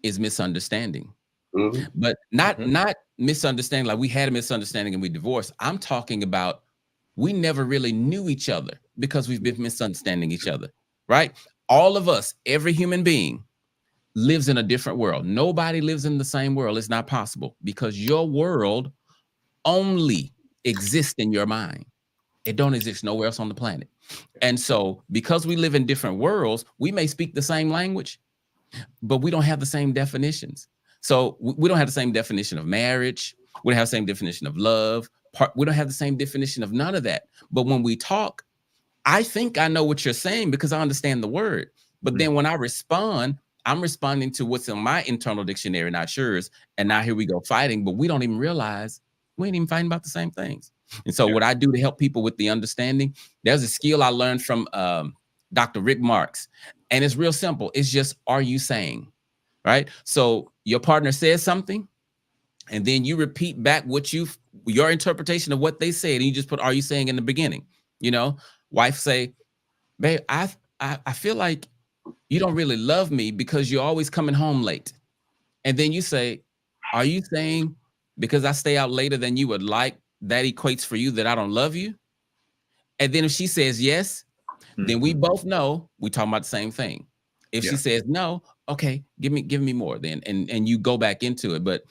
is misunderstanding. Mm-hmm. But not misunderstanding like we had a misunderstanding and we divorced. I'm talking about we never really knew each other because we've been misunderstanding each other, right? All of us, every human being lives in a different world. Nobody lives in the same world. It's not possible because your world only exists in your mind. It don't exist nowhere else on the planet. And so because we live in different worlds, we may speak the same language, but we don't have the same definitions. So we don't have the same definition of marriage. We don't have the same definition of love. We don't have the same definition of none of that. But when we talk, I think I know what you're saying because I understand the word. But then when I respond, I'm responding to what's in my internal dictionary, not yours. And now here we go fighting, but we don't even realize we ain't even fighting about the same things. And so what I do to help people with the understanding, there's a skill I learned from Dr. Rick Marks. And it's real simple. It's just, are you saying, right? So your partner says something, and then you repeat back what your interpretation of what they said, and you just put, are you saying in the beginning? You know, wife say, babe, I feel like you don't really love me because you're always coming home late. And then you say, are you saying because I stay out later than you would like, that equates for you that I don't love you? And then if she says yes, then we both know we're talking about the same thing. If she says no, okay, give me more then, and you go back into it. But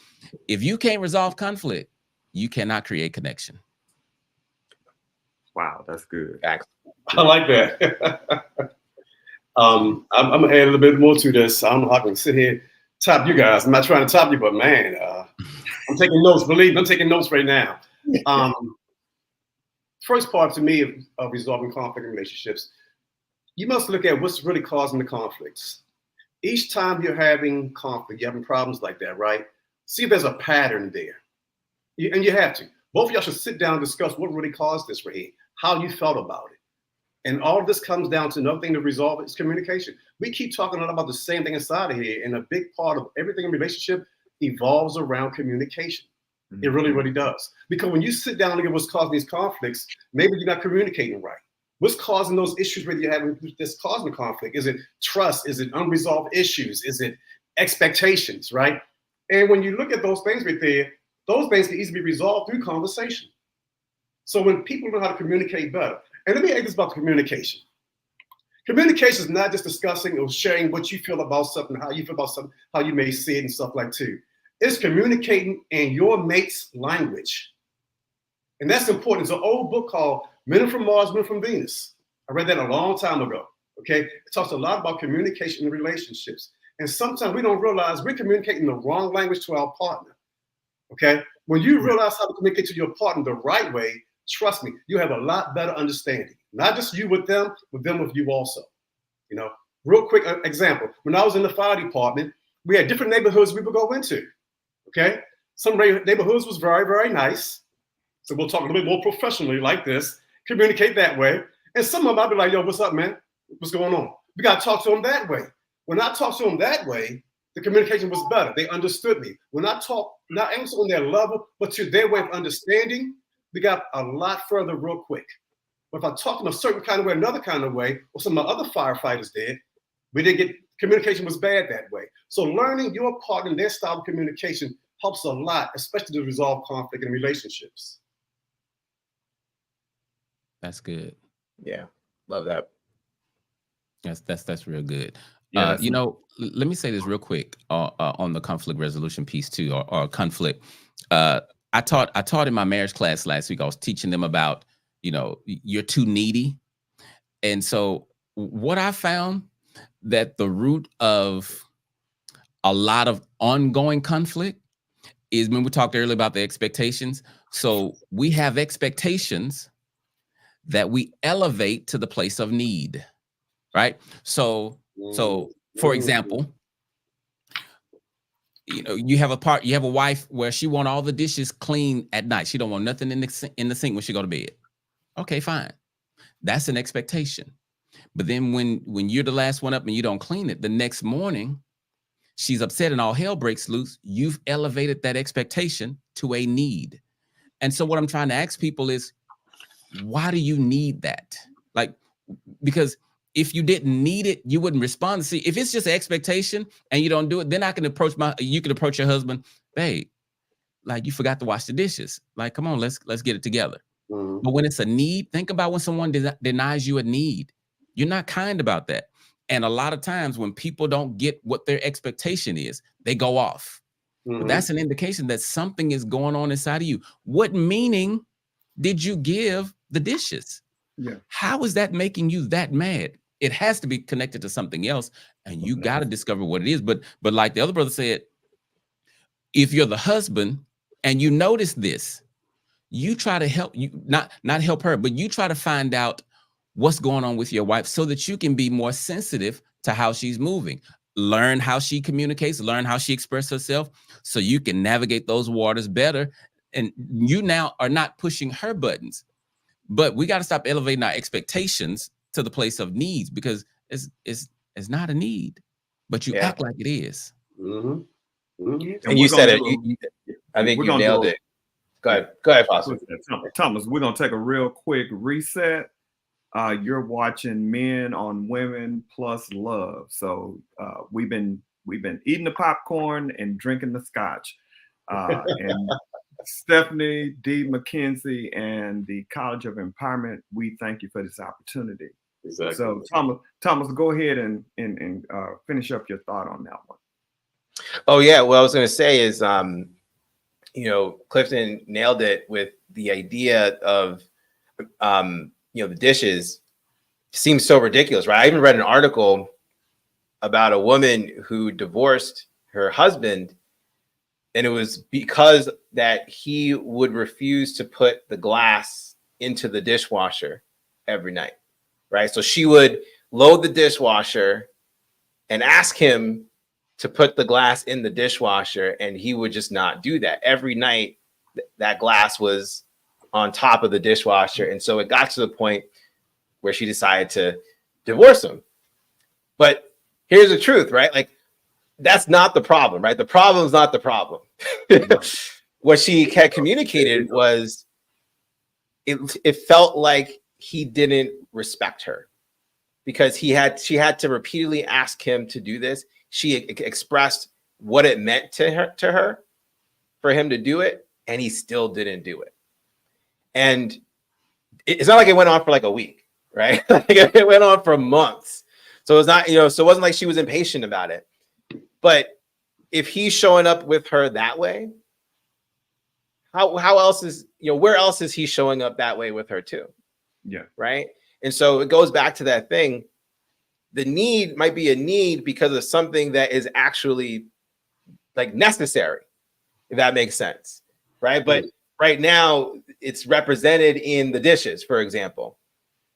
if you can't resolve conflict, you cannot create connection. Wow, that's good. I like that. I'm gonna add a little bit more to this. I don't know how I can sit here top you guys. I'm not trying to top you, but man, I'm taking notes. Believe me, I'm taking notes right now. First part to me of resolving conflict in relationships, you must look at what's really causing the conflicts. Each time you're having conflict, you're having problems like that, right? See if there's a pattern there. And you have to. Both of y'all should sit down and discuss what really caused this right here, how you felt about it. And all of this comes down to another thing to resolve is communication. We keep talking a lot about the same thing inside of here, and a big part of everything in relationship evolves around communication. It really, really does. Because when you sit down and look at what's causing these conflicts, maybe you're not communicating right. What's causing those issues where you're having this causing conflict? Is it trust? Is it unresolved issues? Is it expectations, right? And when you look at those things right there, those things can easily be resolved through conversation. So when people know how to communicate better, and let me ask this about communication. Communication is not just discussing or sharing what you feel about something, how you feel about something, how you may see it and stuff like that. It's communicating in your mate's language. And that's important. There's an old book called Men from Mars, Women from Venus. I read that a long time ago. Okay. It talks a lot about communication in relationships. And sometimes we don't realize we're communicating the wrong language to our partner. Okay. When you realize how to communicate to your partner the right way, trust me, you have a lot better understanding. Not just you with them with you also. You know, real quick example. When I was in the fire department, we had different neighborhoods we would go into. Okay. Some neighborhoods was very, very nice. So we'll talk a little bit more professionally like this, communicate that way. And some of them I'll be like, yo, what's up, man? What's going on? We got to talk to them that way. When I talked to them that way, the communication was better. They understood me. When I talk, not only on their level, but to their way of understanding, we got a lot further real quick. But if I talk in a certain kind of way, another kind of way, or some of my other firefighters did, we didn't get, communication was bad that way. So learning your partner and their style of communication helps a lot, especially to resolve conflict in relationships. That's good. Yeah, love that. That's real good. Yeah, you know, let me say this real quick on the conflict resolution piece too, or conflict. I taught in my marriage class last week. I was teaching them about, you know, you're too needy, and so what I found that the root of a lot of ongoing conflict is when we talked earlier about the expectations. So we have expectations that we elevate to the place of need, right? So for example, you know, you have a wife where she want all the dishes clean at night. She don't want nothing in the sink when she go to bed. Okay, fine. That's an expectation. But then when you're the last one up and you don't clean it, the next morning she's upset and all hell breaks loose. You've elevated that expectation to a need. And so what I'm trying to ask people is, why do you need that? Like, because if you didn't need it, you wouldn't respond. See, if it's just an expectation and you don't do it, then you can approach your husband, babe, like you forgot to wash the dishes. Like, come on, let's get it together. Mm-hmm. But when it's a need, think about when someone denies you a need. You're not kind about that. And a lot of times when people don't get what their expectation is, they go off. Mm-hmm. But that's an indication that something is going on inside of you. What meaning did you give the dishes? Yeah. How is that making you that mad? It has to be connected to something else, and you got to discover what it is. But like the other brother said, if you're the husband and you notice this, you try to help you, not help her, but you try to find out what's going on with your wife so that you can be more sensitive to how she's moving. Learn how she communicates, learn how she expresses herself so you can navigate those waters better. And you now are not pushing her buttons. But we got to stop elevating our expectations to the place of needs, because it's not a need, but you act like it is. Mm-hmm. Mm-hmm. And you said it. I think you nailed it. Go ahead, Foster. Thomas, we're gonna take a real quick reset. You're watching Men on Women Plus Love. So we've been eating the popcorn and drinking the scotch. And Stephanie D. McKenzie and the College of Empowerment, we thank you for this opportunity. Exactly. So Thomas, go ahead and finish up your thought on that one. Oh yeah, what I was going to say is, you know, Clifton nailed it with the idea of, you know, the dishes seems so ridiculous, right? I even read an article about a woman who divorced her husband, and it was because that he would refuse to put the glass into the dishwasher every night, right? So she would load the dishwasher and ask him to put the glass in the dishwasher, and he would just not do that. Every night that glass was on top of the dishwasher. And so it got to the point where she decided to divorce him. But here's the truth, right? Like, that's not the problem, right? The problem is not the problem. what she had communicated was it felt like he didn't respect her because she had to repeatedly ask him to do this. She expressed what it meant to her for him to do it, and he still didn't do it. And it's not like it went on for like a week, right? Like it went on for months. So it's not, so it wasn't like she was impatient about it. But if he's showing up with her that way, how else is, where else is he showing up that way with her too? Yeah. Right. And so it goes back to that thing. The need might be a need because of something that is actually like necessary, if that makes sense. Right. But right now it's represented in the dishes, for example.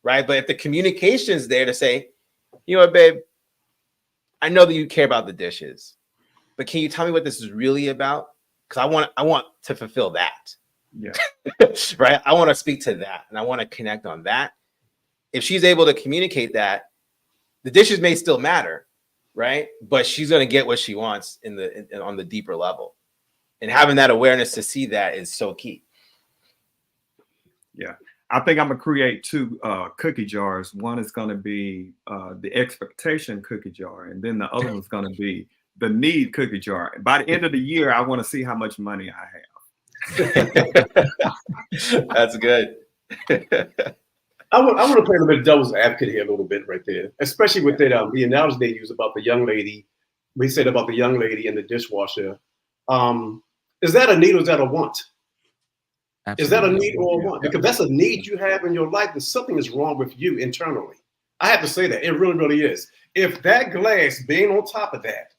Right. But if the communication is there to say, you know what, babe, I know that you care about the dishes, but can you tell me what this is really about? Because I want to fulfill that. Yeah. Right. I want to speak to that and I want to connect on that. If she's able to communicate that, the dishes may still matter, right? But she's going to get what she wants on the deeper level. And having that awareness to see that is so key. Yeah. I think I'm going to create 2 cookie jars. One is going to be the expectation cookie jar, and then the other one's going to be the need cookie jar. By the end of the year, I want to see how much money I have. That's good. I want to play a little bit of devil's advocate here a little bit right there, especially with that the analogy they use about the young lady. We said about the young lady in the dishwasher. Is that a need or is that a want? Absolutely. Is that a need or a want? Because that's a need you have in your life, and something is wrong with you internally. I have to say that. It really, really is. If that glass being on top of that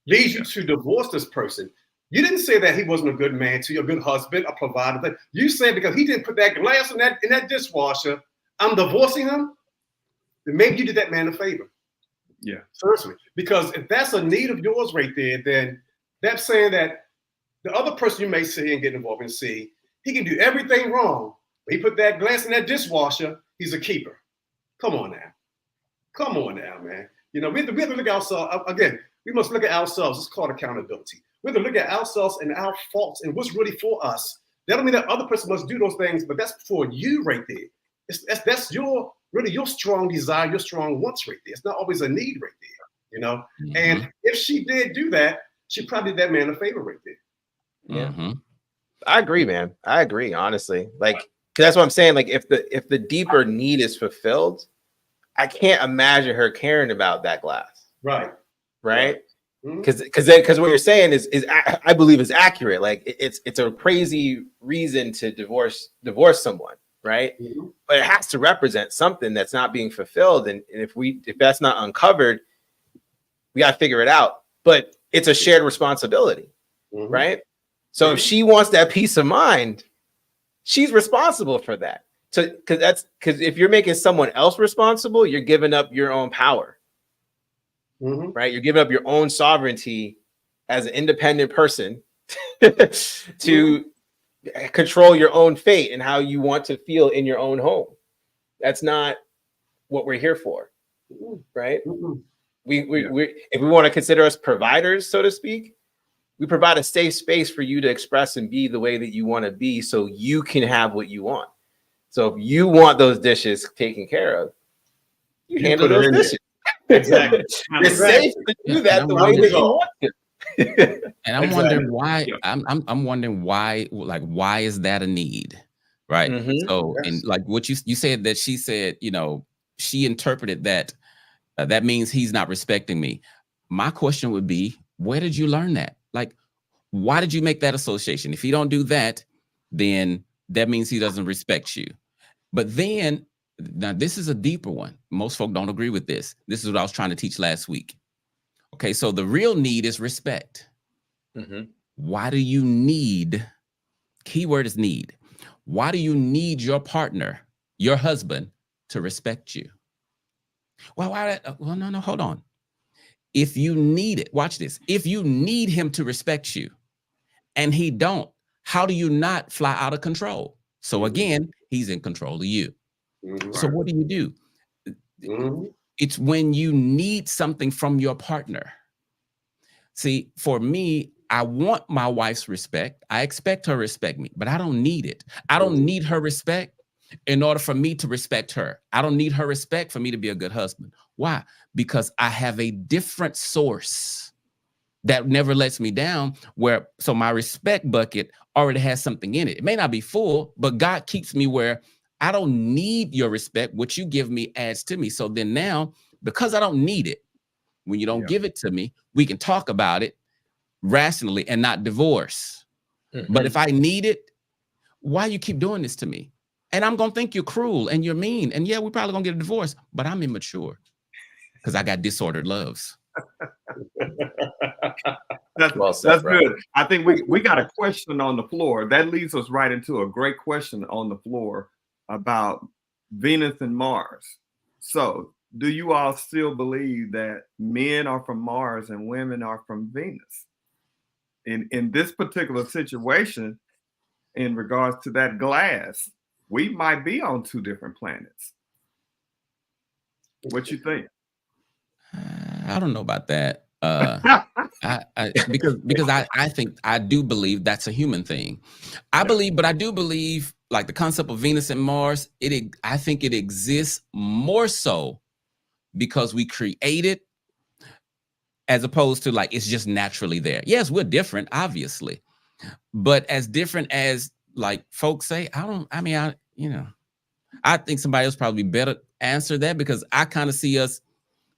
leads you to divorce this person, you didn't say that he wasn't a good man to you, a good husband, a provider. But you said because he didn't put that glass in that dishwasher, I'm divorcing him. Then maybe you did that man a favor. Yeah. Seriously. Because if that's a need of yours right there, then that's saying that the other person you may see and get involved and see, he can do everything wrong. He put that glass in that dishwasher, he's a keeper. Come on now. Come on now, man. We have to look at ourselves. Again, we must look at ourselves. It's called accountability. We have to look at ourselves and our faults and what's really for us. That don't mean that other person must do those things, but that's for you right there. That's your strong desire, your strong wants right there. It's not always a need right there, Mm-hmm. And if she did do that, she probably did that man a favor right there. Yeah. Mm-hmm. I agree, man. I agree, honestly. Like, 'cause that's what I'm saying. Like, if the deeper need is fulfilled, I can't imagine her caring about that glass. Right. Because what you're saying is I believe is accurate. Like, it's a crazy reason to divorce someone, right? Mm-hmm. But it has to represent something that's not being fulfilled, and if that's not uncovered, we got to figure it out. But it's a shared responsibility, mm-hmm. right? So if she wants that peace of mind, she's responsible for that. So because if you're making someone else responsible, you're giving up your own power, mm-hmm. right? You're giving up your own sovereignty as an independent person to control your own fate and how you want to feel in your own home. That's not what we're here for, right? Mm-hmm. We if we want to consider us providers, so to speak, we provide a safe space for you to express and be the way that you want to be so you can have what you want. So if you want those dishes taken care of, you handle those dishes. Exactly. It's safe to do that the way that you want to. And I'm wondering why. I'm wondering why. Like, why is that a need, right? Mm-hmm. So, yes. And like what you said that she said, she interpreted that that means he's not respecting me. My question would be, where did you learn that? Like, why did you make that association? If you don't do that, then that means he doesn't respect you. But then, now this is a deeper one. Most folk don't agree with this. This is what I was trying to teach last week. Okay, so the real need is respect. Mm-hmm. Why do you need, keyword is need. Why do you need your partner, your husband, to respect you? Well, no, hold on. If you need it, watch this. If you need him to respect you and he don't, how do you not fly out of control? So again, he's in control of you. Mm-hmm. So what do? Mm-hmm. It's when you need something from your partner. See, for me, I want my wife's respect. I expect her to respect me, but I don't need it. I don't need her respect in order for me to respect her. I don't need her respect for me to be a good husband. Why? Because I have a different source that never lets me down, so my respect bucket already has something in it. It may not be full, but God keeps me where I don't need your respect. What you give me adds to me. So then now, because I don't need it, when you don't give it to me, we can talk about it rationally and not divorce. But if I need it, why you keep doing this to me? And I'm going to think you're cruel and you're mean. And yeah, we're probably going to get a divorce, but I'm immature because I got disordered loves. That's good. I think we got a question on the floor. That leads us right into a great question on the floor about Venus and Mars. So do you all still believe that men are from Mars and women are from Venus? In this particular situation, in regards to that glass, we might be on two different planets. What you think? I don't know about that. Because I do believe that's a human thing. I do believe like the concept of Venus and Mars, I think it exists more so because we create it as opposed to like it's just naturally there. Yes, we're different, obviously. But as different as like folks say, I think somebody else probably better answer that because I kind of see us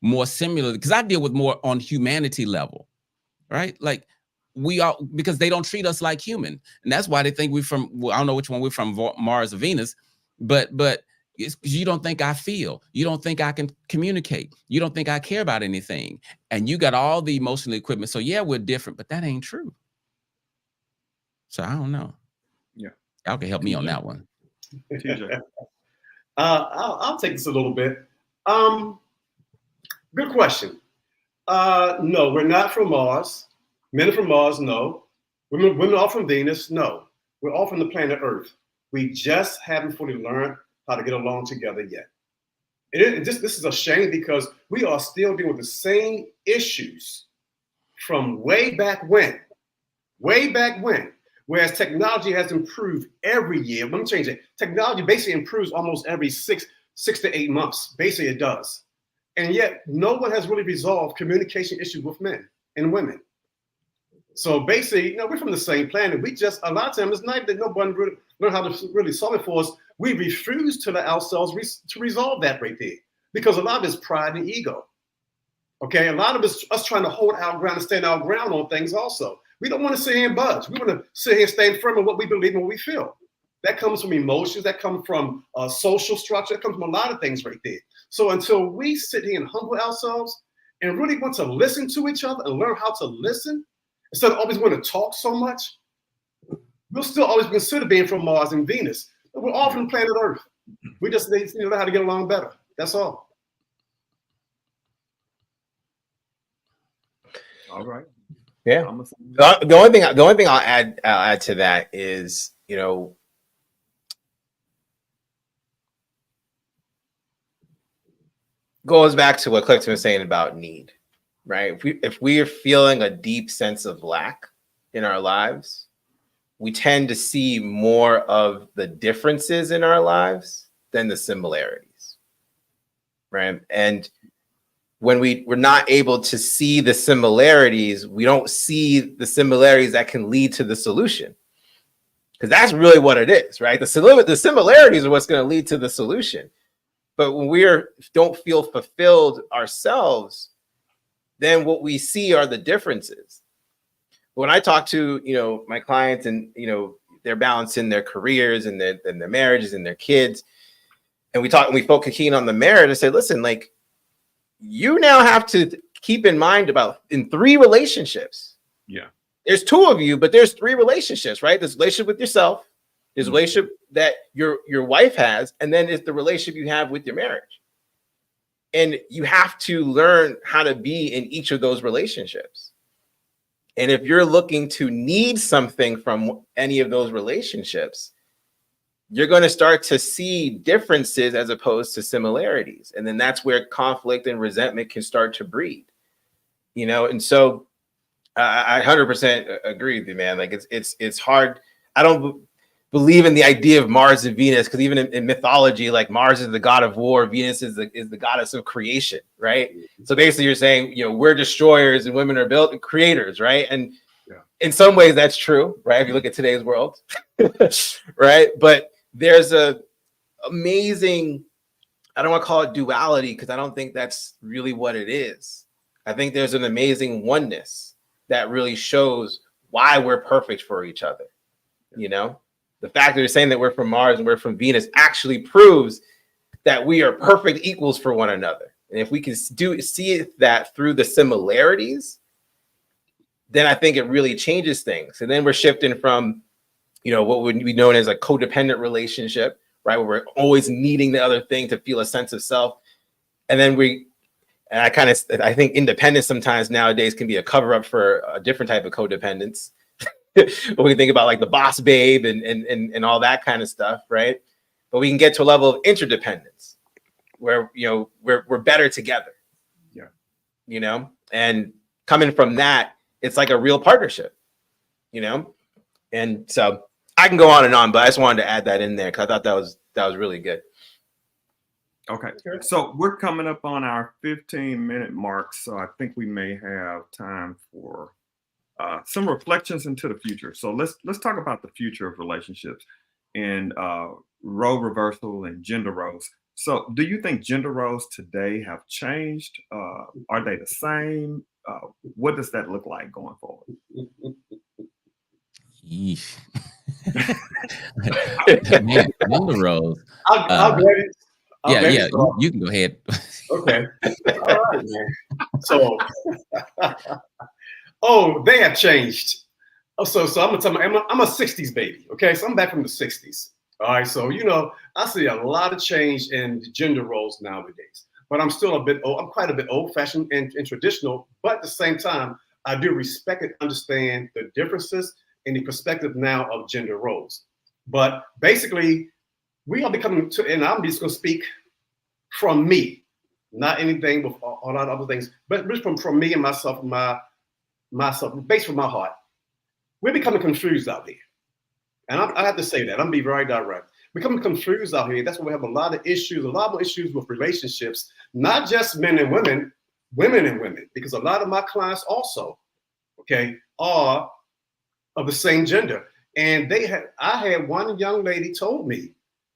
more similar because I deal with more on humanity level, right? Like we are, because they don't treat us like human. And that's why they think we're from, I don't know which one we're from, Mars or Venus, but it's, you don't think I feel, you don't think I can communicate, you don't think I care about anything. And you got all the emotional equipment. So yeah, we're different, but that ain't true. So I don't know. Yeah. Y'all can help me on that one. TJae. I'll take this a little bit. Good question. No, we're not from Mars. Men are from Mars, no. Women are from Venus, no. We're all from the planet Earth. We just haven't fully learned how to get along together yet. This is a shame because we are still dealing with the same issues from way back when. Whereas technology has improved every year. Let me change it. Technology basically improves almost every six to 8 months. Basically, it does. And yet, no one has really resolved communication issues with men and women. So basically, we're from the same planet. We just, a lot of times, it's not that no one really learned how to really solve it for us. We refuse to let ourselves to resolve that right there. Because a lot of it's pride and ego. Okay, a lot of it's us trying to hold our ground and stand our ground on things also. We don't want to sit here and budge. We want to sit here and stand firm in what we believe and what we feel. That comes from emotions. That comes from social structure. That comes from a lot of things right there. So until we sit here and humble ourselves and really want to listen to each other and learn how to listen, instead of always want to talk so much, we'll still always consider being from Mars and Venus. But we're all from planet Earth. We just need to learn how to get along better. That's all. All right. Yeah. The only thing I'll add to that is, goes back to what Clifton was saying about need, right? If we are feeling a deep sense of lack in our lives, we tend to see more of the differences in our lives than the similarities, right? And when we're not able to see the similarities, we don't see the similarities that can lead to the solution. Because that's really what it is, right? The similarities are what's going to lead to the solution. But when we don't feel fulfilled ourselves, then what we see are the differences. When I talk to, my clients and, they're balancing their careers and their marriages and their kids, and we focus keen on the marriage, I say, listen, like, you now have to keep in mind about in 3 relationships. Yeah. There's 2 of you, but there's 3 relationships, right? There's a relationship with yourself. There's a relationship that your wife has, and then it's the relationship you have with your marriage. And you have to learn how to be in each of those relationships. And if you're looking to need something from any of those relationships, you're going to start to see differences as opposed to similarities. And then that's where conflict and resentment can start to breed, and so I 100% agree with you, man. Like it's hard. I don't believe in the idea of Mars and Venus, because even in mythology, like Mars is the god of war, Venus is the goddess of creation, right? So basically, you're saying, you know, we're destroyers and women are built creators, right? And in some ways, that's true, right? If you look at today's world, right? But there's a amazing, I don't want to call it duality, because I don't think that's really what it is. I think there's an amazing oneness that really shows why we're perfect for each other. You know, the fact that you're saying that we're from Mars and we're from Venus actually proves that we are perfect equals for one another. And if we can see that through the similarities, then I think it really changes things. And then we're shifting from, you know, what would be known as a codependent relationship, right? Where we're always needing the other thing to feel a sense of self. And then I think independence sometimes nowadays can be a cover up for a different type of codependence. When we think about like the boss babe and all that kind of stuff, right? But we can get to a level of interdependence where, you know, we're better together. Yeah. You know, and coming from that, it's like a real partnership, you know? And so I can go on and on, but I just wanted to add that in there because I thought that was really good. Okay. So we're coming up on our 15-minute mark. So I think we may have time for some reflections into the future. So let's talk about the future of relationships and role reversal and gender roles. So do you think gender roles today have changed? Are they the same? What does that look like going forward? Yeesh. Man, gender roles. I'll get it. Yeah, you can go ahead. Okay. All right, man. So, they have changed. So I'm gonna tell you, I'm a '60s baby. Okay, so I'm back from the '60s. All right, so you know, I see a lot of change in gender roles nowadays. But I'm still I'm quite a bit old-fashioned and traditional. But at the same time, I do respect and understand the differences in the perspective now of gender roles. But basically, we are becoming, and I'm just going to speak from me, not anything but a lot of other things, but from me and myself, myself, based from my heart. We're becoming confused out here. And I have to say that. I'm being very direct. Becoming confused out here. That's why we have a lot of issues, a lot more issues with relationships, not just men and women, women and women, because a lot of my clients also, okay, are of the same gender. And I had one young lady told me,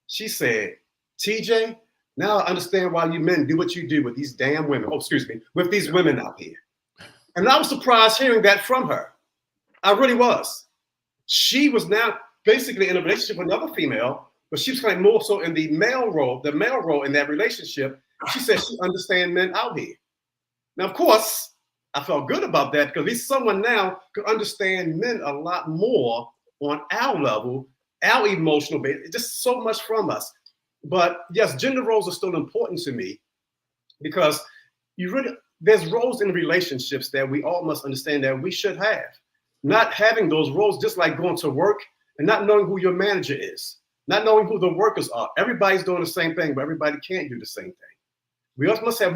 she said, TJae, now I understand why you men do what you do with these damn women. Oh, excuse me, with these women out here. And I was surprised hearing that from her. I really was. She was now basically in a relationship with another female, but she was kind of more so in the male role in that relationship. She said she understands men out here. Now, of course, I felt good about that because at least someone now could understand men a lot more on our level, our emotional base, just so much from us. But yes, gender roles are still important to me because there's roles in relationships that we all must understand that we should have. Not having those roles, just like going to work and not knowing who your manager is, not knowing who the workers are. Everybody's doing the same thing, but everybody can't do the same thing. We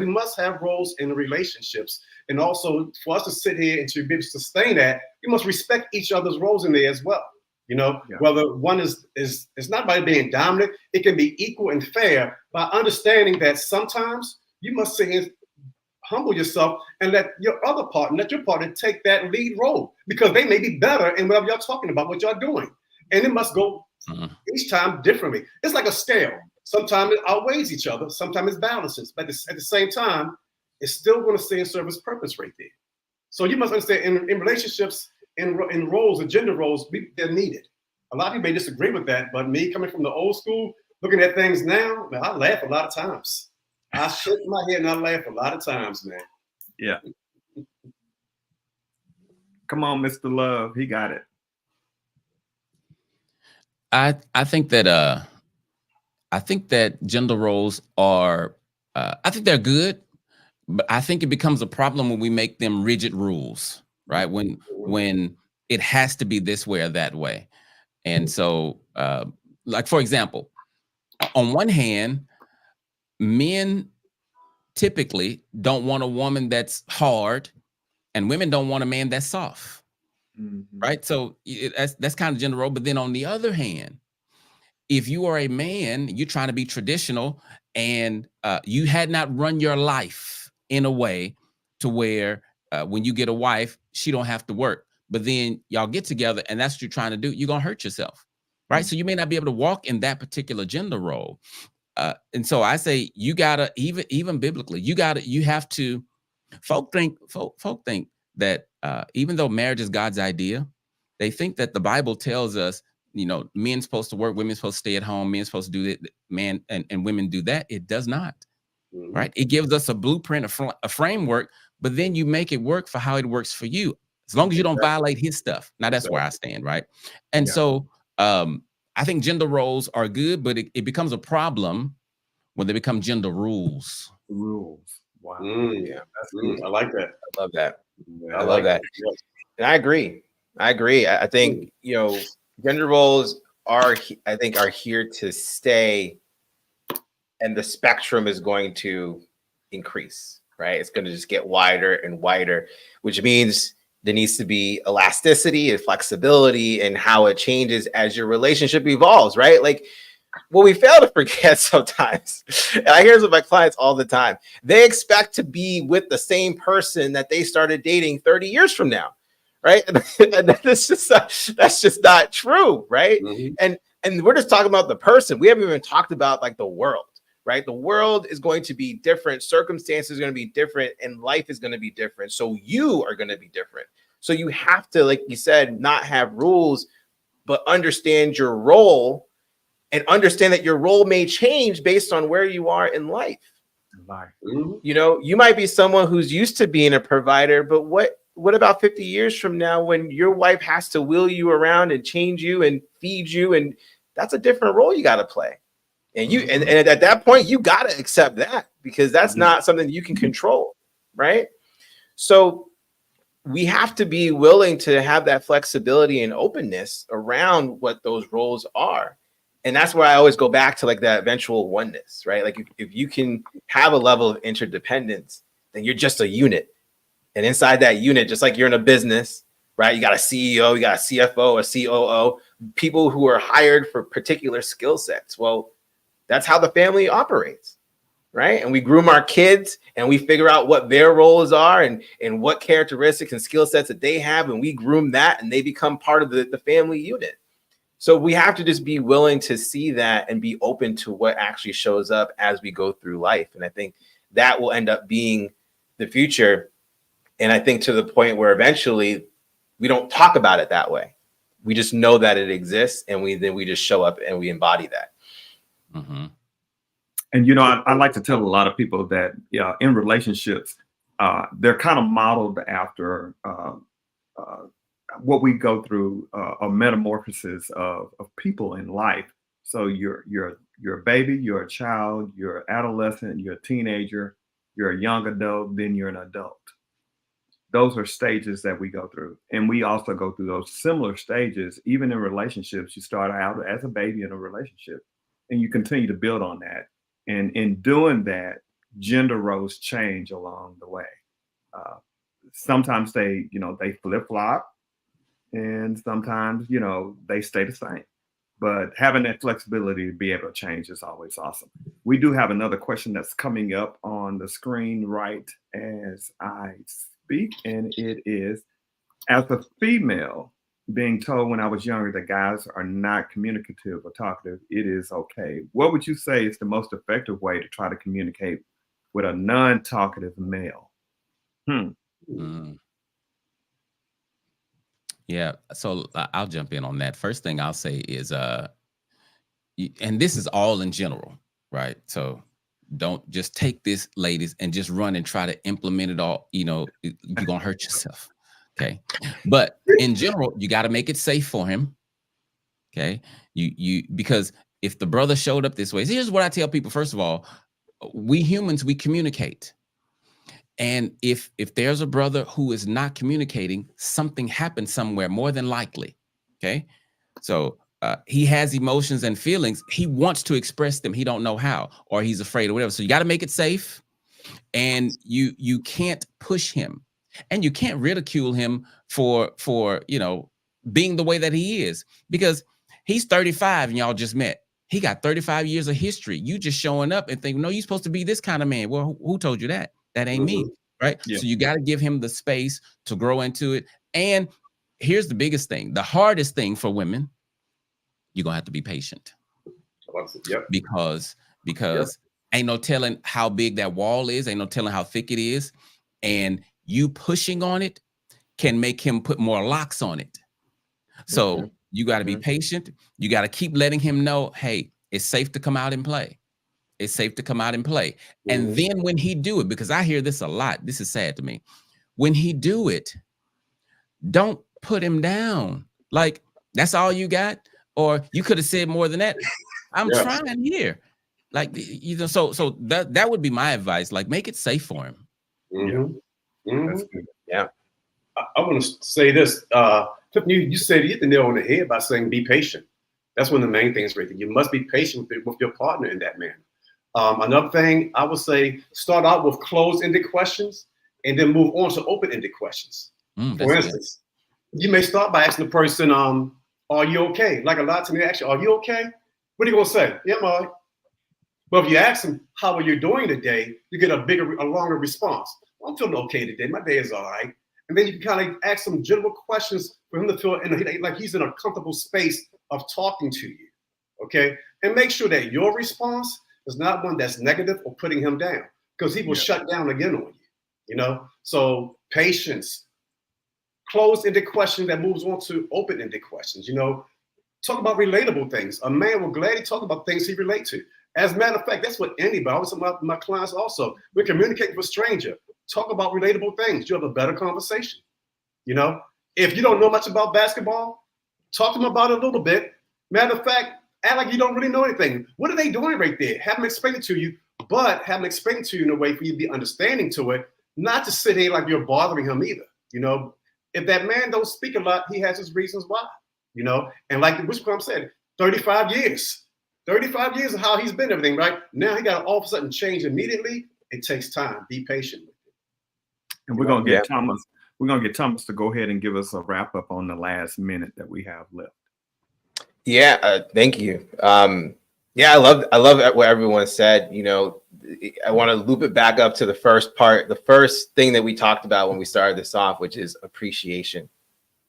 must have roles in relationships. And also for us to sit here and to be able to sustain that, we must respect each other's roles in there as well. You know, whether one is not by being dominant, it can be equal and fair by understanding that sometimes you must sit here, humble yourself, and let your partner take that lead role because they may be better in whatever you're talking about, what you're doing. And it must go each time differently. It's like a scale. Sometimes it outweighs each other, sometimes it balances, but at the same time, it's still going to stay and serve its purpose right there. So you must understand in relationships, in roles, and gender roles, they're needed. A lot of you may disagree with that, but me coming from the old school, looking at things now, man, I laugh a lot of times. I shake my head and I laugh a lot of times, man. Yeah. Come on, Mr. Love. He got it. I think that gender roles are I think they're good, but I think it becomes a problem when we make them rigid rules, right? When it has to be this way or that way. And so like for example, on one hand, men typically don't want a woman that's hard and women don't want a man that's soft. Mm-hmm. Right. So that's kind of gender role. But then on the other hand, if you are a man, you're trying to be traditional, and you had not run your life in a way to where when you get a wife, she don't have to work. But then y'all get together and that's what you're trying to do, you're going to hurt yourself. Right. Mm-hmm. So you may not be able to walk in that particular gender role. And so I say you gotta, even biblically, you have to, folk think that even though marriage is God's idea, they think that the Bible tells us, men's supposed to work, women's supposed to stay at home, men's supposed to do that, man and women do that. It does not. Mhm. Right. It gives us a blueprint, a framework, but then you make it work for how it works for you, as long as you don't violate his stuff. Now that's where I stand. Right. And so I think gender roles are good, but it becomes a problem when they become gender rules. Rules. Wow. Yeah, that's good. I like that. I love that. Yeah, I love that. Yes. And I agree. I think, gender roles are here to stay, and the spectrum is going to increase, right? It's going to just get wider and wider, which means there needs to be elasticity and flexibility in how it changes as your relationship evolves, right? Like, what we fail to forget sometimes, and I hear this with my clients all the time, they expect to be with the same person that they started dating 30 years from now, right? And that's just not true, right? Mhm. And we're just talking about the person. We haven't even talked about like the world, right? The world is going to be different. Circumstances are going to be different, and life is going to be different. So you are going to be different. So you have to, like you said, not have rules, but understand your role. And understand that your role may change based on where you are in life. Mhm. You might be someone who's used to being a provider, but what about 50 years from now when your wife has to wheel you around and change you and feed you? And that's a different role you got to play. And and at that point, you got to accept that, because that's not something you can control, right? So we have to be willing to have that flexibility and openness around what those roles are. And that's where I always go back to like that eventual oneness, right? Like if you can have a level of interdependence, then you're just a unit. And inside that unit, just like you're in a business, right? You got a CEO, you got a CFO, a COO, people who are hired for particular skill sets. Well, that's how the family operates, right? And we groom our kids and we figure out what their roles are and what characteristics and skill sets that they have. And we groom that and they become part of the family unit. So we have to just be willing to see that and be open to what actually shows up as we go through life. And I think that will end up being the future. And I think to the point where eventually we don't talk about it that way. We just know that it exists, and we just show up and we embody that. Mm-hmm. And I like to tell a lot of people that in relationships, they're kind of modeled after what we go through, a metamorphosis of people in life. So you're a baby, you're a child, you're an adolescent, you're a teenager, you're a young adult, then you're an adult. Those are stages that we go through. And we also go through those similar stages, even in relationships. You start out as a baby in a relationship and you continue to build on that. And in doing that, gender roles change along the way. Sometimes they flip-flop, and sometimes, they stay the same. But having that flexibility to be able to change is always awesome. We do have another question that's coming up on the screen right as I speak, and it is, as a female, being told when I was younger that guys are not communicative or talkative, it is okay. What would you say is the most effective way to try to communicate with a non-talkative male? Yeah, so I'll jump in on that. First thing I'll say is, and this is all in general, right? So don't just take this, ladies, and just run and try to implement it all. You're gonna hurt yourself. Okay, but in general, you got to make it safe for him. Okay, because if the brother showed up this way, here's what I tell people. First of all, we humans, we communicate. And if there's a brother who is not communicating, something happened somewhere, more than likely. Okay. So he has emotions and feelings. He wants to express them. He don't know how, or he's afraid or whatever. So you got to make it safe, and you can't push him. And you can't ridicule him for being the way that he is, because he's 35 and y'all just met. He got 35 years of history. You just showing up and think, no, you're supposed to be this kind of man. Well, who told you that? That ain't me, right? Yeah. So you got to give him the space to grow into it. And here's the biggest thing, the hardest thing for women, you're gonna have to be patient. Yep. Because ain't no telling how big that wall is, ain't no telling how thick it is. And you pushing on it can make him put more locks on it. So you got to be patient. You got to keep letting him know, hey, it's safe to come out and play. It's safe to come out and play. And then when he do it, because I hear this a lot, this is sad to me. When he do it, don't put him down. Like, that's all you got? Or you could have said more than that. I'm trying here. Like, so that would be my advice. Like, make it safe for him. That's good. Yeah. I want to say this. Clifton, you said you hit the nail on the head by saying be patient. That's one of the main things right there. You must be patient with your partner in that manner. Another thing I would say, start out with closed-ended questions and then move on to open-ended questions. For instance, you may start by asking the person, are you okay? Like a lot of times they ask you, are you okay? What are you going to say? Yeah, I'm all right. But if you ask them, how are you doing today? You get a longer response. Well, I'm feeling okay today. My day is all right. And then you can kind of ask some general questions for him to feel like he's in a comfortable space of talking to you, okay? And make sure that your response is not one that's negative or putting him down, because he will shut down again on you, So patience, closed-ended question that moves on to open-ended questions, Talk about relatable things. A man will gladly talk about things he relate to. As a matter of fact, that's what anybody, I always tell my clients also, we communicate with a stranger. Talk about relatable things. You have a better conversation. If you don't know much about basketball, talk to them about it a little bit. Matter of fact, act like you don't really know anything. What are they doing right there? Have them explain it to you, but have them explain it to you in a way for you to be understanding to it, not to sit here like you're bothering him either. If that man don't speak a lot, he has his reasons why. And like the Wishcomb said, 35 years. 35 years of how he's been everything, right? Now he got to all of a sudden change immediately. It takes time. Be patient. And we're gonna get Thomas. We're gonna get Thomas to go ahead and give us a wrap up on the last minute that we have left. Yeah, thank you. I love what everyone said. I want to loop it back up to the first part, the first thing that we talked about when we started this off, which is appreciation,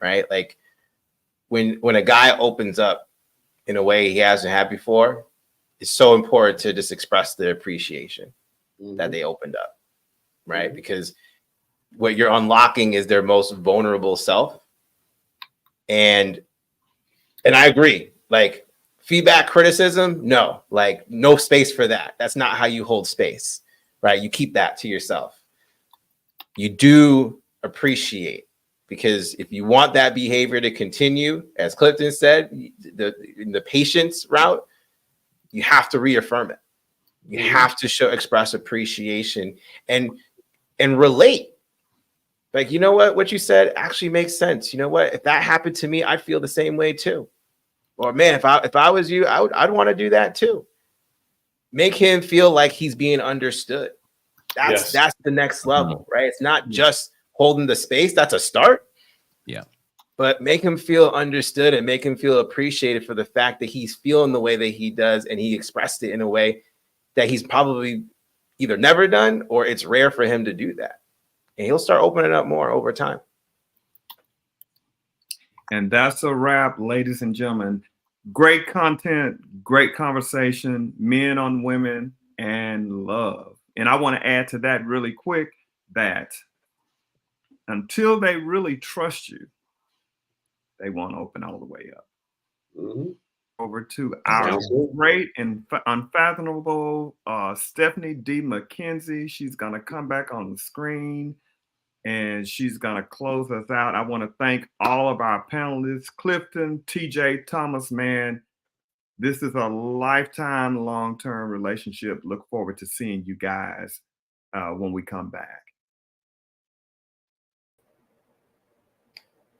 right? Like when a guy opens up in a way he hasn't had before, it's so important to just express the appreciation that they opened up, right? Because what you're unlocking is their most vulnerable self. And I agree, like feedback, criticism, no, like no space for that. That's not how you hold space, right? You keep that to yourself. You do appreciate, because if you want that behavior to continue, as Clifton said, the patience route, you have to reaffirm it. You have to express appreciation and relate. Like, what you said actually makes sense. You know what? If that happened to me, I'd feel the same way too. Or man, if I was you, I'd want to do that too. Make him feel like he's being understood. That's the next level, right? It's not just holding the space. That's a start. Yeah. But make him feel understood and make him feel appreciated for the fact that he's feeling the way that he does, and he expressed it in a way that he's probably either never done or it's rare for him to do that. And he'll start opening up more over time. And that's a wrap, ladies and gentlemen. Great content, great conversation, men on women and love. And I want to add to that really quick that until they really trust you, they won't open all the way up. Over to our great and unfathomable Stephanie D. McKenzie. She's going to come back on the screen and she's going to close us out. I want to thank all of our panelists, Clifton, TJae, Thomas, man. This is a lifetime, long-term relationship. Look forward to seeing you guys when we come back.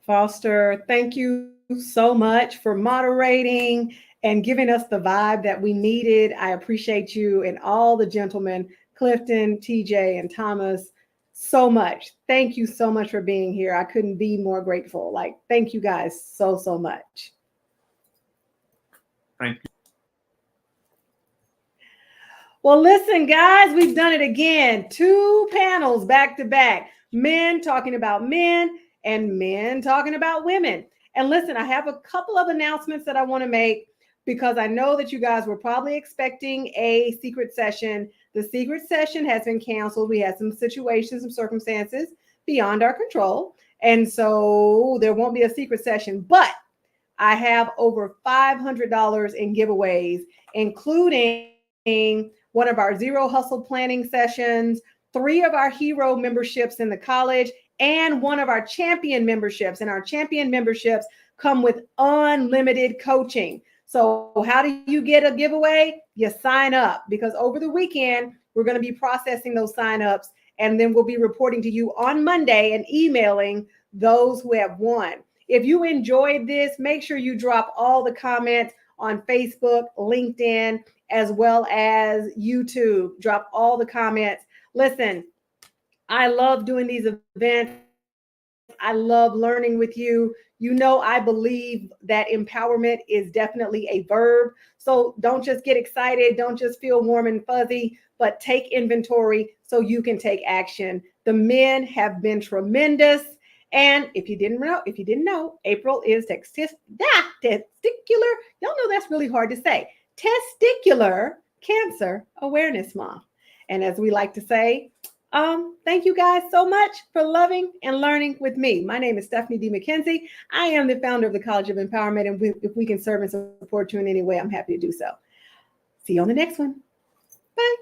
Foster, thank you so much for moderating and giving us the vibe that we needed. I appreciate you and all the gentlemen, Clifton, TJae, and Thomas. so much. Thank you so much for being here. I couldn't be more grateful. Like, thank you guys so, so much. Thank you. Well, listen, guys, we've done it again. 2 panels back to back. Men talking about men and men talking about women. And listen, I have a couple of announcements that I want to make because I know that you guys were probably expecting a secret session. The secret session has been canceled. We had some situations, some circumstances beyond our control. And so there won't be a secret session, but I have over $500 in giveaways, including one of our Zero Hustle planning sessions, 3 of our hero memberships in the college, and one of our champion memberships. And our champion memberships come with unlimited coaching. So how do you get a giveaway? You sign up, because over the weekend, we're going to be processing those signups, and then we'll be reporting to you on Monday and emailing those who have won. If you enjoyed this, make sure you drop all the comments on Facebook, LinkedIn, as well as YouTube. Drop all the comments. Listen, I love doing these events. I love learning with you. You know, I believe that empowerment is definitely a verb. So don't just get excited. Don't just feel warm and fuzzy, but take inventory so you can take action. The men have been tremendous. And if you didn't know, April is testicular. Y'all know that's really hard to say. Testicular Cancer Awareness Month. And as we like to say, thank you guys so much for loving and learning with me. My name is Stephanie D. McKenzie. I am the founder of the College of Empowerment, and if we can serve and support you in any way, I'm happy to do so. See you on the next one. Bye.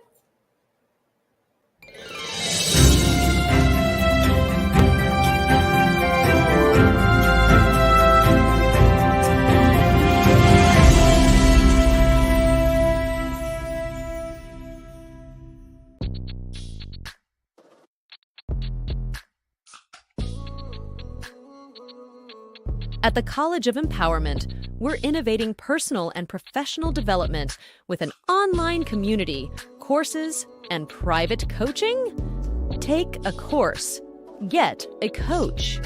At the College of Empowerment, we're innovating personal and professional development with an online community, courses, and private coaching. Take a course. Get a coach.